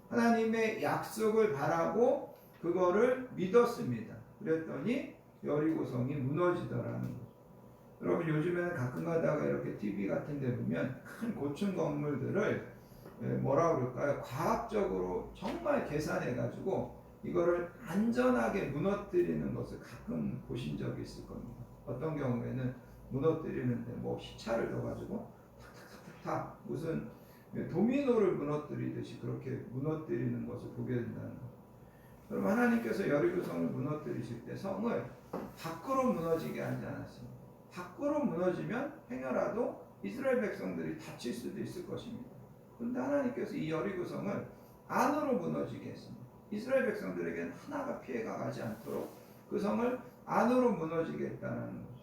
하나님의 약속을 바라고 그거를 믿었습니다. 그랬더니 여리고성이 무너지더라는 거죠. 여러분, 요즘에는 가끔 가다가 이렇게 TV 같은 데 보면 큰 고층 건물들을 뭐라 그럴까요? 과학적으로 정말 계산해 가지고 이거를 안전하게 무너뜨리는 것을 가끔 보신 적이 있을 겁니다. 어떤 경우에는 무너뜨리는데 뭐 시차를 둬가지고 탁탁탁탁 무슨 도미노를 무너뜨리듯이 그렇게 무너뜨리는 것을 보게 된다는 거. 그럼 하나님께서 여리고성을 무너뜨리실 때 성을 밖으로 무너지게 하지 않았습니다. 밖으로 무너지면 행여라도 이스라엘 백성들이 다칠 수도 있을 것입니다. 그런데 하나님께서 이 여리고성을 안으로 무너지게 했습니다. 이스라엘 백성들에게는 하나가 피해가 가지 않도록 그 성을 안으로 무너지게 했다는 거죠.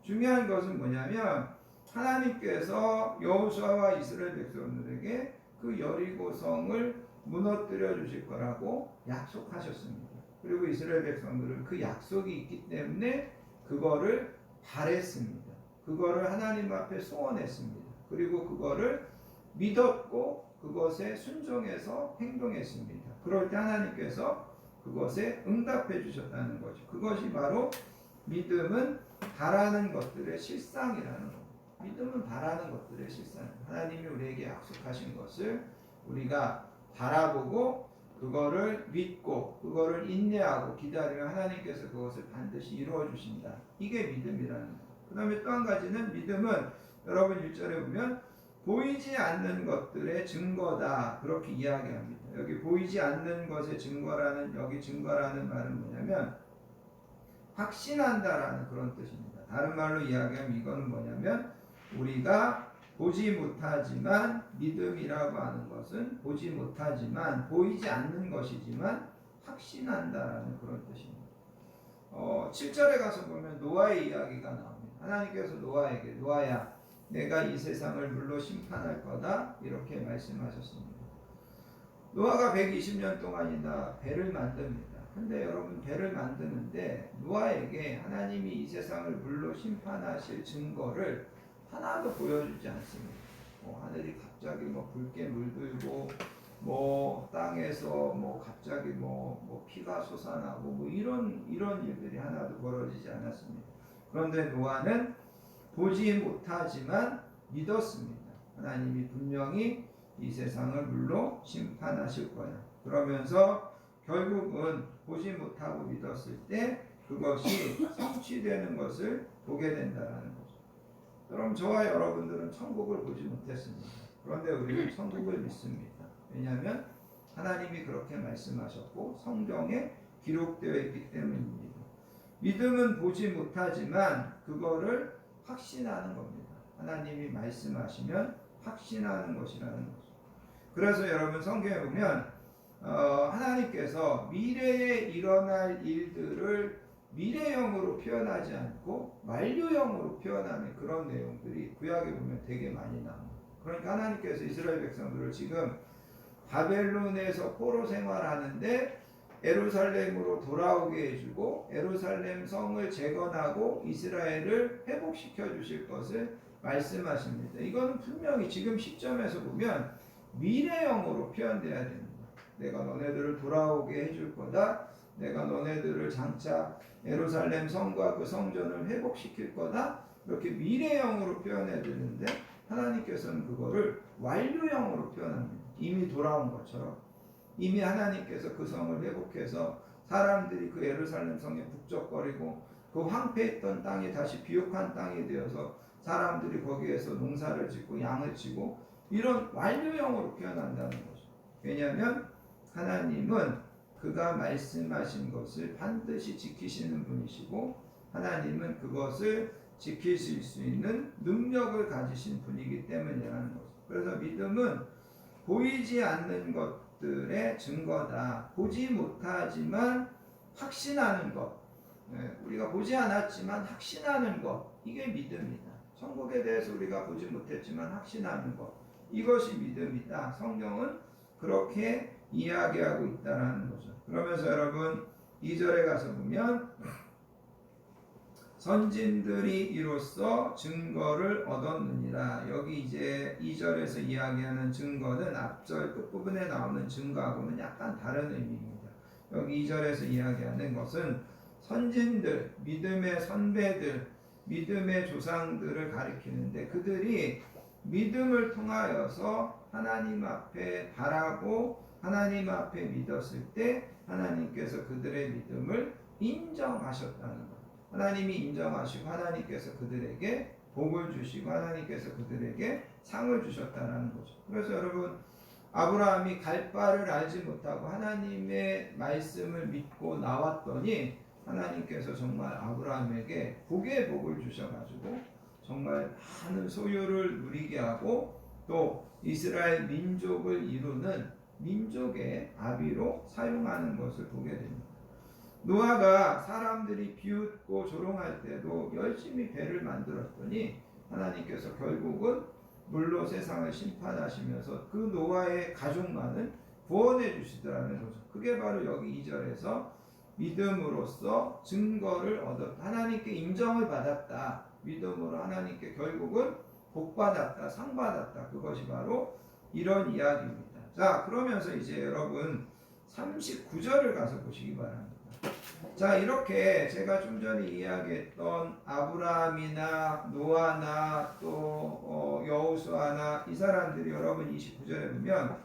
중요한 것은 뭐냐면 하나님께서 여호수아와 이스라엘 백성들에게 그 여리고성을 무너뜨려 주실 거라고 약속하셨습니다. 그리고 이스라엘 백성들은 그 약속이 있기 때문에 그거를 바랬습니다. 그거를 하나님 앞에 소원했습니다. 그리고 그거를 믿었고 그것에 순종해서 행동했습니다. 그럴 때 하나님께서 그것에 응답해 주셨다는 거죠. 그것이 바로 믿음은 바라는 것들의 실상이라는 겁니다. 믿음은 바라는 것들의 실상. 하나님이 우리에게 약속하신 것을 우리가 바라보고 그거를 믿고 그거를 인내하고 기다리면 하나님께서 그것을 반드시 이루어 주신다. 이게 믿음이라는 거예요. 그 다음에 또 한 가지는 믿음은 여러분 1절에 보면 보이지 않는 것들의 증거다. 그렇게 이야기합니다. 여기 보이지 않는 것의 증거라는 여기 증거라는 말은 뭐냐면 확신한다라는 그런 뜻입니다. 다른 말로 이야기하면 이거는 뭐냐면 우리가 보지 못하지만 믿음이라고 하는 것은 보지 못하지만 보이지 않는 것이지만 확신한다라는 그런 뜻입니다. 7절에 가서 보면 노아의 이야기가 나옵니다. 하나님께서 노아에게 노아야 내가 이 세상을 물로 심판할 거다 이렇게 말씀하셨습니다. 노아가 120년 동안이나 배를 만듭니다. 근데 여러분 배를 만드는데 노아에게 하나님이 이 세상을 물로 심판하실 증거를 하나도 보여주지 않습니다. 하늘이 갑자기 붉게 물들고 땅에서 갑자기 피가 솟아나고 이런 일들이 하나도 벌어지지 않았습니다. 그런데 노아는 보지 못하지만 믿었습니다. 하나님이 분명히 이 세상을 물로 심판하실 거야. 그러면서 결국은 보지 못하고 믿었을 때 그것이 성취되는 것을 보게 된다는 거죠. 그럼 저와 여러분들은 천국을 보지 못했습니다. 그런데 우리는 천국을 믿습니다. 왜냐하면 하나님이 그렇게 말씀하셨고 성경에 기록되어 있기 때문입니다. 믿음은 보지 못하지만 그거를 확신하는 겁니다. 하나님이 말씀하시면 확신하는 것이라는 거죠. 그래서 여러분 성경에 보면 하나님께서 미래에 일어날 일들을 미래형으로 표현하지 않고 만류형으로 표현하는 그런 내용들이 구약에 보면 되게 많이 나옵니다. 그러니까 하나님께서 이스라엘 백성들을 지금 바벨론에서 포로 생활하는데 예루살렘으로 돌아오게 해주고 예루살렘 성을 재건하고 이스라엘을 회복시켜 주실 것을 말씀하십니다. 이거는 분명히 지금 시점에서 보면 미래형으로 표현돼야 됩니다. 내가 너네들을 돌아오게 해줄 거다. 내가 너네들을 장차 예루살렘 성과 그 성전을 회복시킬 거다. 이렇게 미래형으로 표현해야 되는데 하나님께서는 그거를 완료형으로 표현합니다. 이미 돌아온 것처럼 이미 하나님께서 그 성을 회복해서 사람들이 그 예루살렘 성에 북적거리고 그 황폐했던 땅이 다시 비옥한 땅이 되어서 사람들이 거기에서 농사를 짓고 양을 치고 이런 완료형으로 표현한다는 거죠. 왜냐하면 하나님은 그가 말씀하신 것을 반드시 지키시는 분이시고 하나님은 그것을 지키실 수 있는 능력을 가지신 분이기 때문이라는 거죠. 그래서 믿음은 보이지 않는 것들의 증거다. 보지 못하지만 확신하는 것. 우리가 보지 않았지만 확신하는 것. 이게 믿음이다. 천국에 대해서 우리가 보지 못했지만 확신하는 것. 이것이 믿음이다. 성경은 그렇게 이야기하고 있다는 거죠. 그러면서 여러분 2절에 가서 보면 선진들이 이로써 증거를 얻었느니라. 여기 이제 2절에서 이야기하는 증거는 앞절 끝부분에 나오는 증거하고는 약간 다른 의미입니다. 여기 2절에서 이야기하는 것은 선진들, 믿음의 선배들, 믿음의 조상들을 가리키는데 그들이 믿음을 통하여서 하나님 앞에 바라고 하나님 앞에 믿었을 때 하나님께서 그들의 믿음을 인정하셨다는 것. 하나님이 인정하시고 하나님께서 그들에게 복을 주시고 하나님께서 그들에게 상을 주셨다는 거죠. 그래서 여러분, 아브라함이 갈 바를 알지 못하고 하나님의 말씀을 믿고 나왔더니 하나님께서 정말 아브라함에게 복의 복을 주셔가지고 정말 많은 소유를 누리게 하고 또 이스라엘 민족을 이루는 민족의 아비로 사용하는 것을 보게 됩니다. 노아가 사람들이 비웃고 조롱할 때도 열심히 배를 만들었더니 하나님께서 결국은 물로 세상을 심판하시면서 그 노아의 가족만을 구원해 주시더라는 거죠. 그게 바로 여기 2절에서 믿음으로써 증거를 얻었다. 하나님께 인정을 받았다. 믿음으로 하나님께 결국은 복받았다. 상받았다. 그것이 바로 이런 이야기입니다. 자, 그러면서 이제 여러분 39절을 가서 보시기 바랍니다. 자, 이렇게 제가 좀 전에 이야기했던 아브라함이나 노아나 또 여호수아나 이 사람들이 여러분 29절에 보면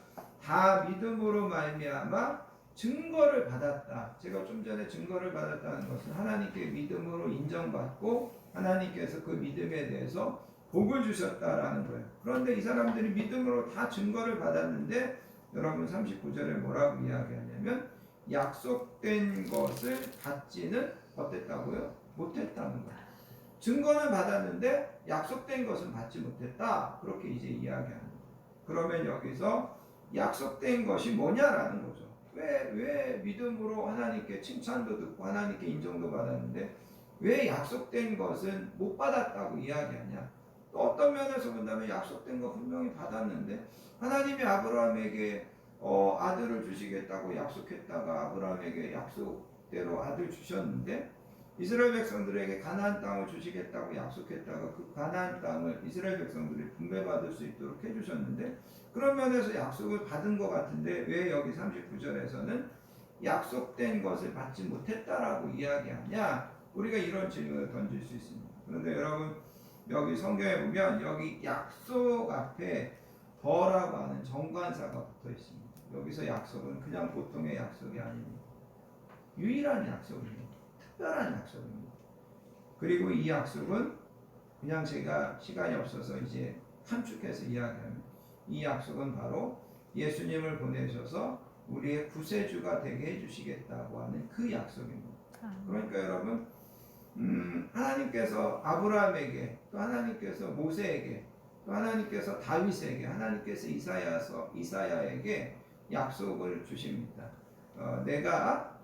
다 믿음으로 말미암아 증거를 받았다. 제가 좀 전에 증거를 받았다는 것은 하나님께 믿음으로 인정받고 하나님께서 그 믿음에 대해서 복을 주셨다라는 거예요. 그런데 이 사람들이 믿음으로 다 증거를 받았는데 여러분 39절에 뭐라고 이야기하냐면 약속된 것을 받지는 어땠다고요? 못했다는 거예요. 증거는 받았는데 약속된 것은 받지 못했다. 그렇게 이제 이야기하는 거예요. 그러면 여기서 약속된 것이 뭐냐라는 거죠. 왜 믿음으로 하나님께 칭찬도 듣고 하나님께 인정도 받았는데 왜 약속된 것은 못 받았다고 이야기하냐? 또 어떤 면에서 본다면 약속된 거 분명히 받았는데 하나님이 아브라함에게 아들을 주시겠다고 약속했다가 아브라함에게 약속대로 아들 주셨는데 이스라엘 백성들에게 가나안 땅을 주시겠다고 약속했다가 그 가나안 땅을 이스라엘 백성들이 분배받을 수 있도록 해주셨는데 그런 면에서 약속을 받은 것 같은데 왜 여기 39절에서는 약속된 것을 받지 못했다라고 이야기하냐? 우리가 이런 질문을 던질 수 있습니다. 그런데 여러분 여기 성경에 보면 여기 약속 앞에 더라고 하는 정관사가 붙어 있습니다. 여기서 약속은 그냥 보통의 약속이 아닙니다. 유일한 약속입니다. 특별한 약속입니다. 그리고 이 약속은 그냥 제가 시간이 없어서 이제 함축해서 이야기하면 이 약속은 바로 예수님을 보내셔서 우리의 구세주가 되게 해주시겠다고 하는 그 약속입니다. 그러니까 여러분 하나님께서 아브라함에게 또 하나님께서 모세에게 또 하나님께서 다윗에게 하나님께서 이사야에게 약속을 주십니다. 내가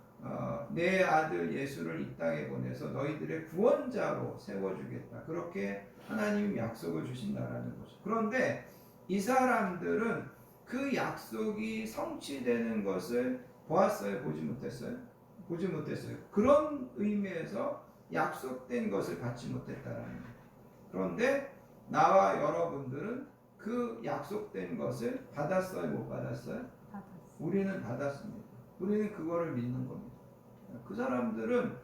내 아들 예수를 이 땅에 보내서 너희들의 구원자로 세워주겠다. 그렇게 하나님이 약속을 주신다라는 거죠. 그런데 이 사람들은 그 약속이 성취되는 것을 보았어요? 보지 못했어요? 보지 못했어요. 그런 의미에서 약속된 것을 받지 못했다라는 거예요. 그런데 나와 여러분들은 그 약속된 것을 받았어요? 못 받았어요? 받았어요. 우리는 받았습니다. 우리는 그거를 믿는 겁니다. 그 사람들은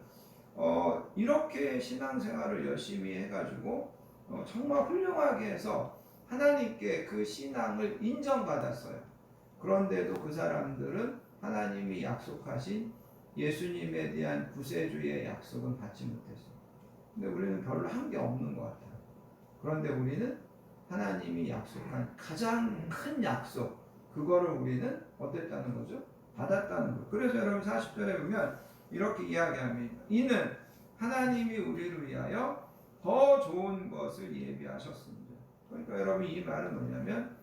이렇게 신앙생활을 열심히 해가지고 정말 훌륭하게 해서 하나님께 그 신앙을 인정받았어요. 그런데도 그 사람들은 하나님이 약속하신 예수님에 대한 구세주의 약속은 받지 못했어요. 근데 우리는 별로 한 게 없는 것 같아요. 그런데 우리는 하나님이 약속한 가장 큰 약속, 그거를 우리는 어땠다는 거죠? 받았다는 거. 그래서 여러분 40절에 보면 이렇게 이야기합니다. 이는 하나님이 우리를 위하여 더 좋은 것을 예비하셨습니다. 그러니까 여러분 이 말은 뭐냐면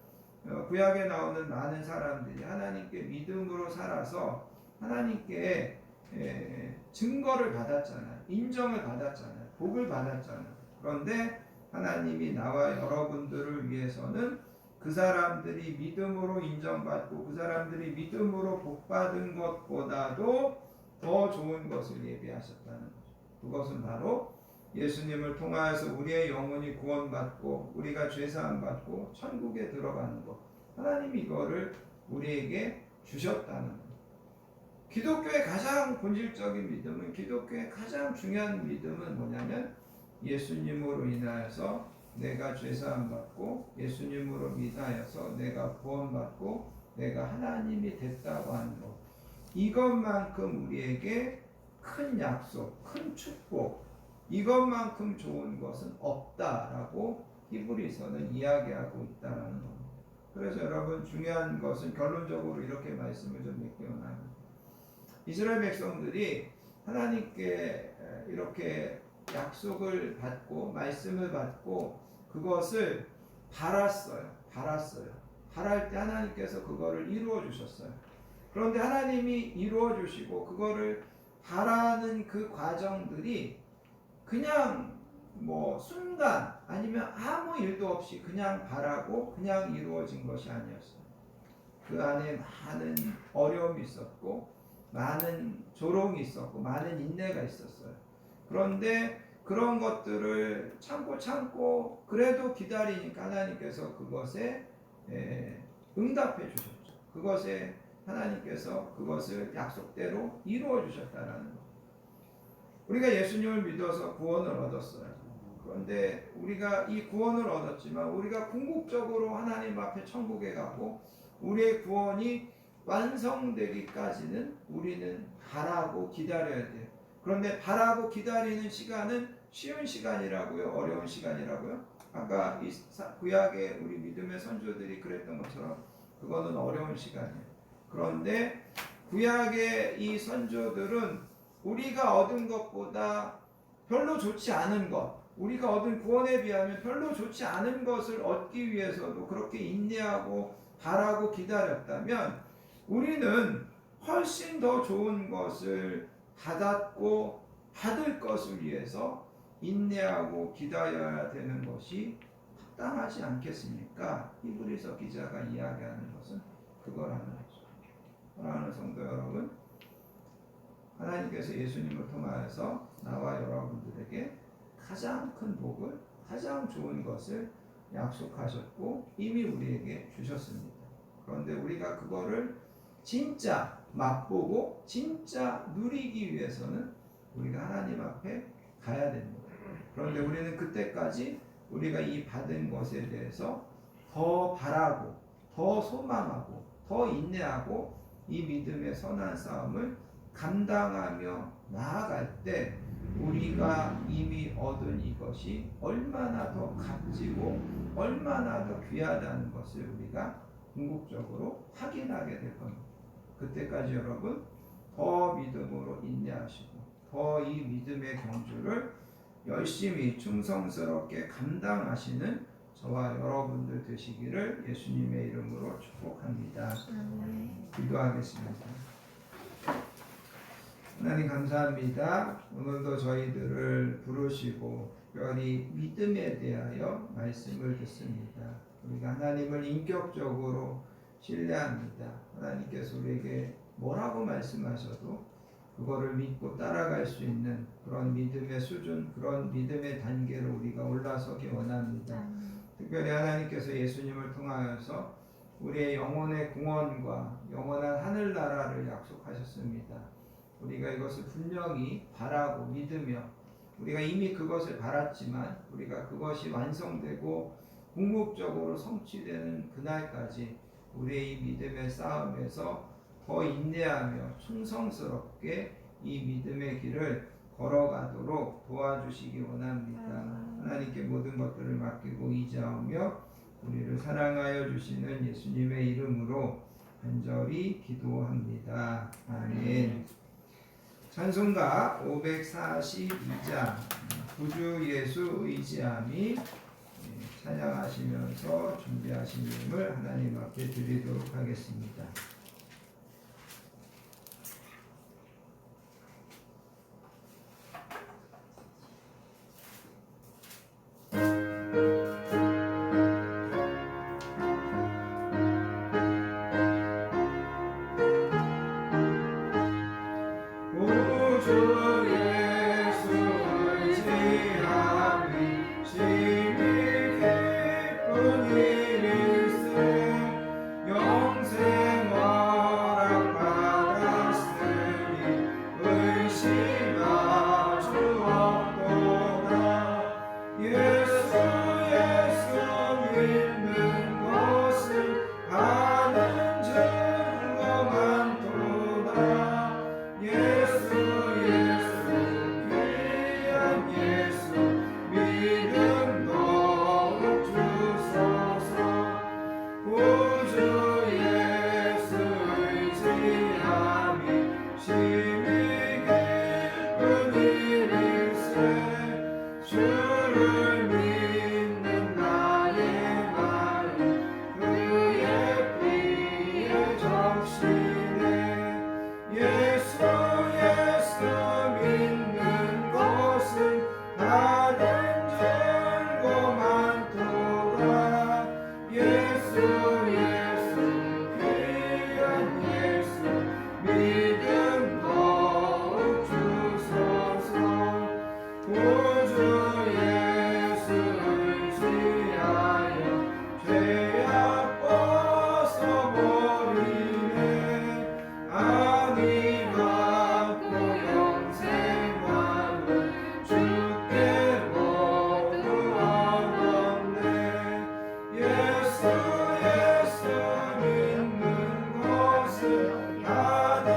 구약에 나오는 많은 사람들이 하나님께 믿음으로 살아서 하나님께 증거를 받았잖아요. 인정을 받았잖아요. 복을 받았잖아요. 그런데 하나님이 나와 여러분들을 위해서는 그 사람들이 믿음으로 인정받고 그 사람들이 믿음으로 복받은 것보다도 더 좋은 것을 예비하셨다는 거죠. 그것은 바로 예수님을 통하여서 우리의 영혼이 구원받고 우리가 죄사함 받고 천국에 들어가는 것. 하나님이 이거를 우리에게 주셨다는 것. 기독교의 가장 본질적인 믿음은, 기독교의 가장 중요한 믿음은 뭐냐면 예수님으로 인하여서 내가 죄사함 받고 예수님으로 인하여서 내가 구원받고 내가 하나님이 됐다고 하는 것. 이것만큼 우리에게 큰 약속, 큰 축복, 이것만큼 좋은 것은 없다라고 히브리서는 이야기하고 있다라는 겁니다. 그래서 여러분 중요한 것은 결론적으로 이렇게 말씀을 좀 맺기 원합니다. 이스라엘 백성들이 하나님께 이렇게 약속을 받고 말씀을 받고 그것을 바랐어요. 바랄 때 하나님께서 그거를 이루어 주셨어요. 그런데 하나님이 이루어 주시고 그거를 바라는 그 과정들이 그냥 뭐 순간 아니면 아무 일도 없이 그냥 바라고 그냥 이루어진 것이 아니었어요. 그 안에 많은 어려움이 있었고 많은 조롱이 있었고 많은 인내가 있었어요. 그런데 그런 것들을 참고 그래도 기다리니까 하나님께서 그것에 응답해 주셨죠. 그것에 하나님께서 그것을 약속대로 이루어 주셨다라는 것. 우리가 예수님을 믿어서 구원을 얻었어요. 그런데 우리가 이 구원을 얻었지만 우리가 궁극적으로 하나님 앞에 천국에 가고 우리의 구원이 완성되기까지는 우리는 바라고 기다려야 돼요. 그런데 바라고 기다리는 시간은 쉬운 시간이라고요? 어려운 시간이라고요? 아까 이 구약의 우리 믿음의 선조들이 그랬던 것처럼 그거는 어려운 시간이에요. 그런데 구약의 이 선조들은 우리가 얻은 것보다 별로 좋지 않은 것, 우리가 얻은 구원에 비하면 별로 좋지 않은 것을 얻기 위해서도 그렇게 인내하고 바라고 기다렸다면 우리는 훨씬 더 좋은 것을 받았고 받을 것을 위해서 인내하고 기다려야 되는 것이 합당하지 않겠습니까? 히브리서 기자가 이야기하는 것은 그거라는 거죠. 사랑하는 성도 여러분, 하나님께서 예수님을 통하여서 나와 여러분들에게 가장 큰 복을, 가장 좋은 것을 약속하셨고 이미 우리에게 주셨습니다. 그런데 우리가 그거를 진짜 맛보고 진짜 누리기 위해서는 우리가 하나님 앞에 가야 됩니다. 그런데 우리는 그때까지 우리가 이 받은 것에 대해서 더 바라고 더 소망하고 더 인내하고 이 믿음의 선한 싸움을 감당하며 나아갈 때 우리가 이미 얻은 이것이 얼마나 더 값지고 얼마나 더 귀하다는 것을 우리가 궁극적으로 확인하게 될 겁니다. 그때까지 여러분 더 믿음으로 인내하시고 더 이 믿음의 경주를 열심히 충성스럽게 감당하시는 저와 여러분들 되시기를 예수님의 이름으로 축복합니다. 기도하겠습니다. 하나님 감사합니다. 오늘도 저희들을 부르시고 특별히 믿음에 대하여 말씀을 듣습니다. 우리가 하나님을 인격적으로 신뢰합니다. 하나님께서 우리에게 뭐라고 말씀하셔도 그거를 믿고 따라갈 수 있는 그런 믿음의 수준, 그런 믿음의 단계로 우리가 올라서기 원합니다. 특별히 하나님께서 예수님을 통하여서 우리의 영혼의 구원과 영원한 하늘나라를 약속하셨습니다. 우리가 이것을 분명히 바라고 믿으며 우리가 이미 그것을 바랐지만 우리가 그것이 완성되고 궁극적으로 성취되는 그날까지 우리의 이 믿음의 싸움에서 더 인내하며 충성스럽게 이 믿음의 길을 걸어가도록 도와주시기 원합니다. 하나님께 모든 것들을 맡기고 의지하며 우리를 사랑하여 주시는 예수님의 이름으로 간절히 기도합니다. 아멘. 찬송가 542장 구주 예수 의지함이 찬양하시면서 준비하신 예물 하나님 앞에 드리도록 하겠습니다. 영생과 구주 예수를 지하여 죄악 벗어버리네 아니 받고 영생만을 주께 모두 얻었네 예수 믿는 것은 받은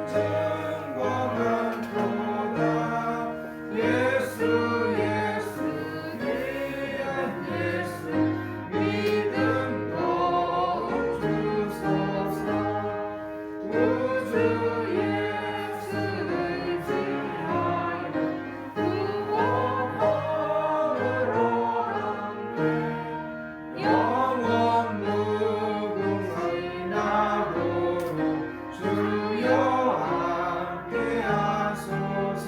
증거만 도다 예수 귀한 예수 믿음도 주소서 구주 예수를 지하여 구원함을 얻었네 영원 무궁한 나도록 주여 함께하소서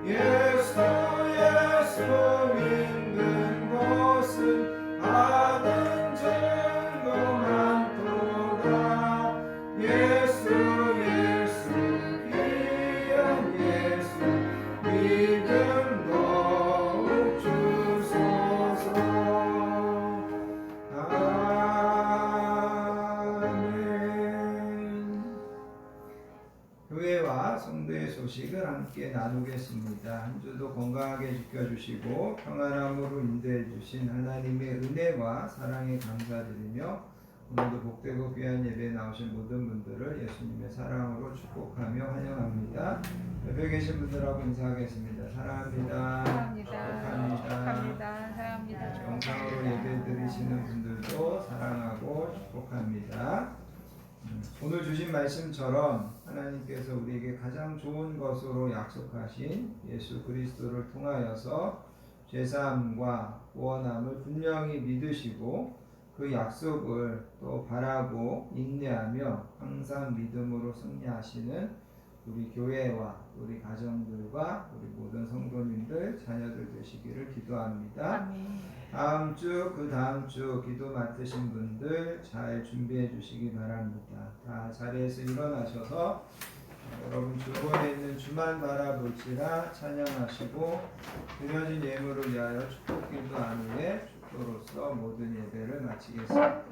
예수 믿는 것은 받은 증거만 도다 예수 귀한 예수 믿음 더욱 주소서 아멘. 교회와 성도의 소식을 함께 나누겠습니다. 한 주도 건강하게 지켜주시고 평안함으로 인도해 주신 하나님의 은혜와 사랑에 감사드리며 오늘도 복되고 귀한 예배에 나오신 모든 분들을 예수님의 사랑으로 축복하며 환영합니다. 옆에 계신 분들하고 인사하겠습니다. 사랑합니다. 축복합니다. 사랑합니다. 영상으로 예배 드리시는 분들도 사랑하고 축복합니다. 오늘 주신 말씀처럼 하나님께서 우리에게 가장 좋은 것으로 약속하신 예수 그리스도를 통하여서 죄사함과 구원함을 분명히 믿으시고 그 약속을 또 바라고 인내하며 항상 믿음으로 승리하시는 우리 교회와 우리 가정들과 우리 모든 성도님들 자녀들 되시기를 기도합니다. 아멘. 다음 주, 그 다음 주 기도 맡으신 분들 잘 준비해 주시기 바랍니다. 다 자리에서 일어나셔서 여러분 주변에 있는 주만 바라볼지라 찬양하시고 드려진 예물을 위하여 축복기도 한 후에 축도로서 모든 예배를 마치겠습니다.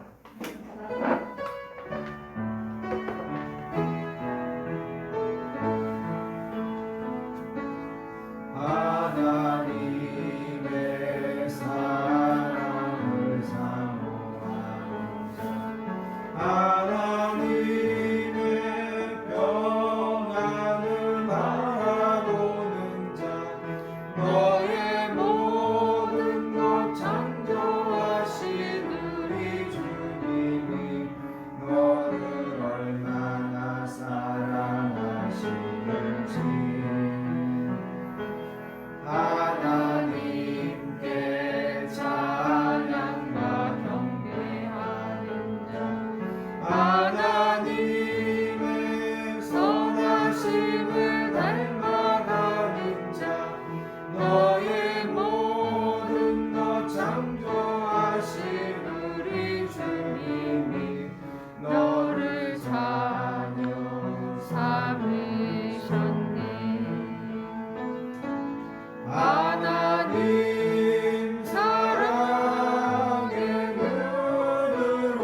하나님의 사랑을 사모하는 자 하나님의 평안을 바라보는 자 너의 모든 것 창조하신 우리 주님이 너를 얼마나 사랑하시는지 하나님께 찬양과 경배하는 자 하나님의 선하심을 닮아가는 자 너의 모든 것 창조하신 우리 주님이 너를 자녀 삼으셨네 하나님 사랑의 눈으로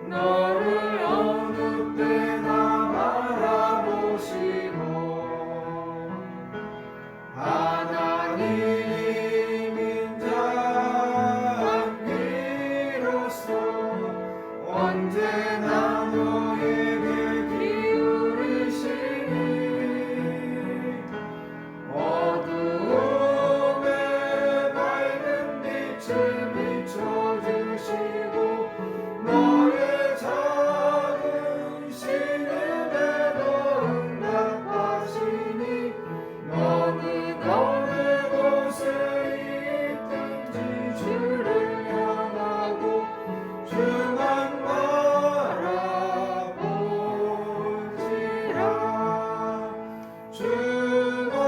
너를 어느 때나 바라보시고 하나님인 자 비로소 언제나 너에게 기울이시니 어두움에 밝은 빛을 비춰주시고 너의 작은 신음에도 응답하시니 너는 어느 곳에 있든지 주를 향하고 주만 바라볼지라 주만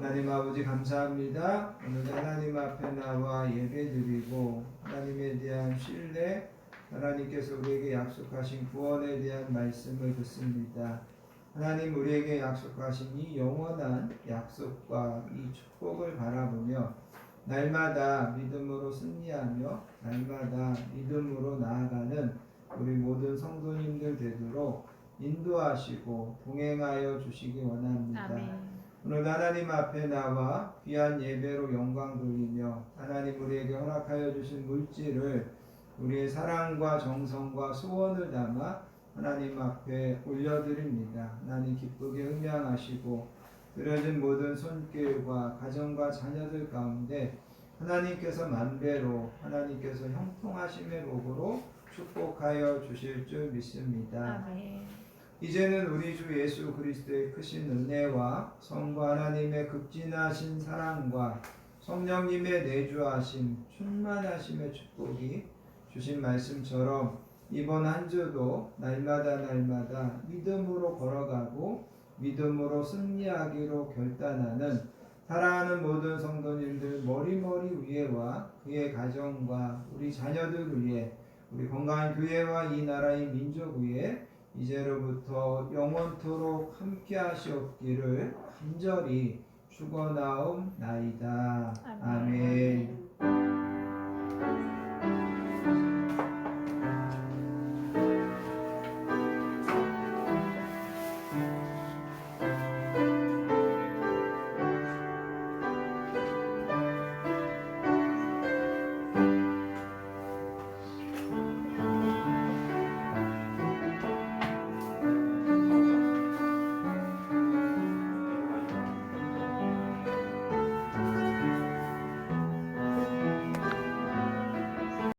하나님 아버지 감사합니다. 오늘 하나님 앞에 앞에 나와 예배드리고 하나님에 대한 신뢰, 하나님께서 우리에게 약속하신 구원에 대한 말씀을 듣습니다. 하나님 우리에게 약속하신 이 영원한 약속과 이 축복을 바라보며 날마다 믿음으로 승리하며 날마다 믿음으로 나아가는 우리 모든 성도님들 되도록 인도하시고 동행하여 주시기 원합니다. 아멘. 오늘 하나님 앞에 나와 귀한 예배로 영광 돌리며 하나님 우리에게 허락하여 주신 물질을 우리의 사랑과 정성과 소원을 담아 하나님 앞에 올려드립니다. 하나님 기쁘게 음양하시고 드려진 모든 손길과 가정과 자녀들 가운데 하나님께서 만배로 하나님께서 형통하심의 복으로 축복하여 주실 줄 믿습니다. 아멘. 이제는 우리 주 예수 그리스도의 크신 은혜와 성부 하나님의 극진하신 사랑과 성령님의 내주하심 충만하심의 축복이 주신 말씀처럼 이번 한 주도 날마다 믿음으로 걸어가고 믿음으로 승리하기로 결단하는 사랑하는 모든 성도님들 머리머리 위에와 그의 가정과 우리 자녀들 위에 우리 건강한 교회와 이 나라의 민족 위에 이제로부터 영원토록 함께 하시옵기를 간절히 축원하옵나이다. 아멘.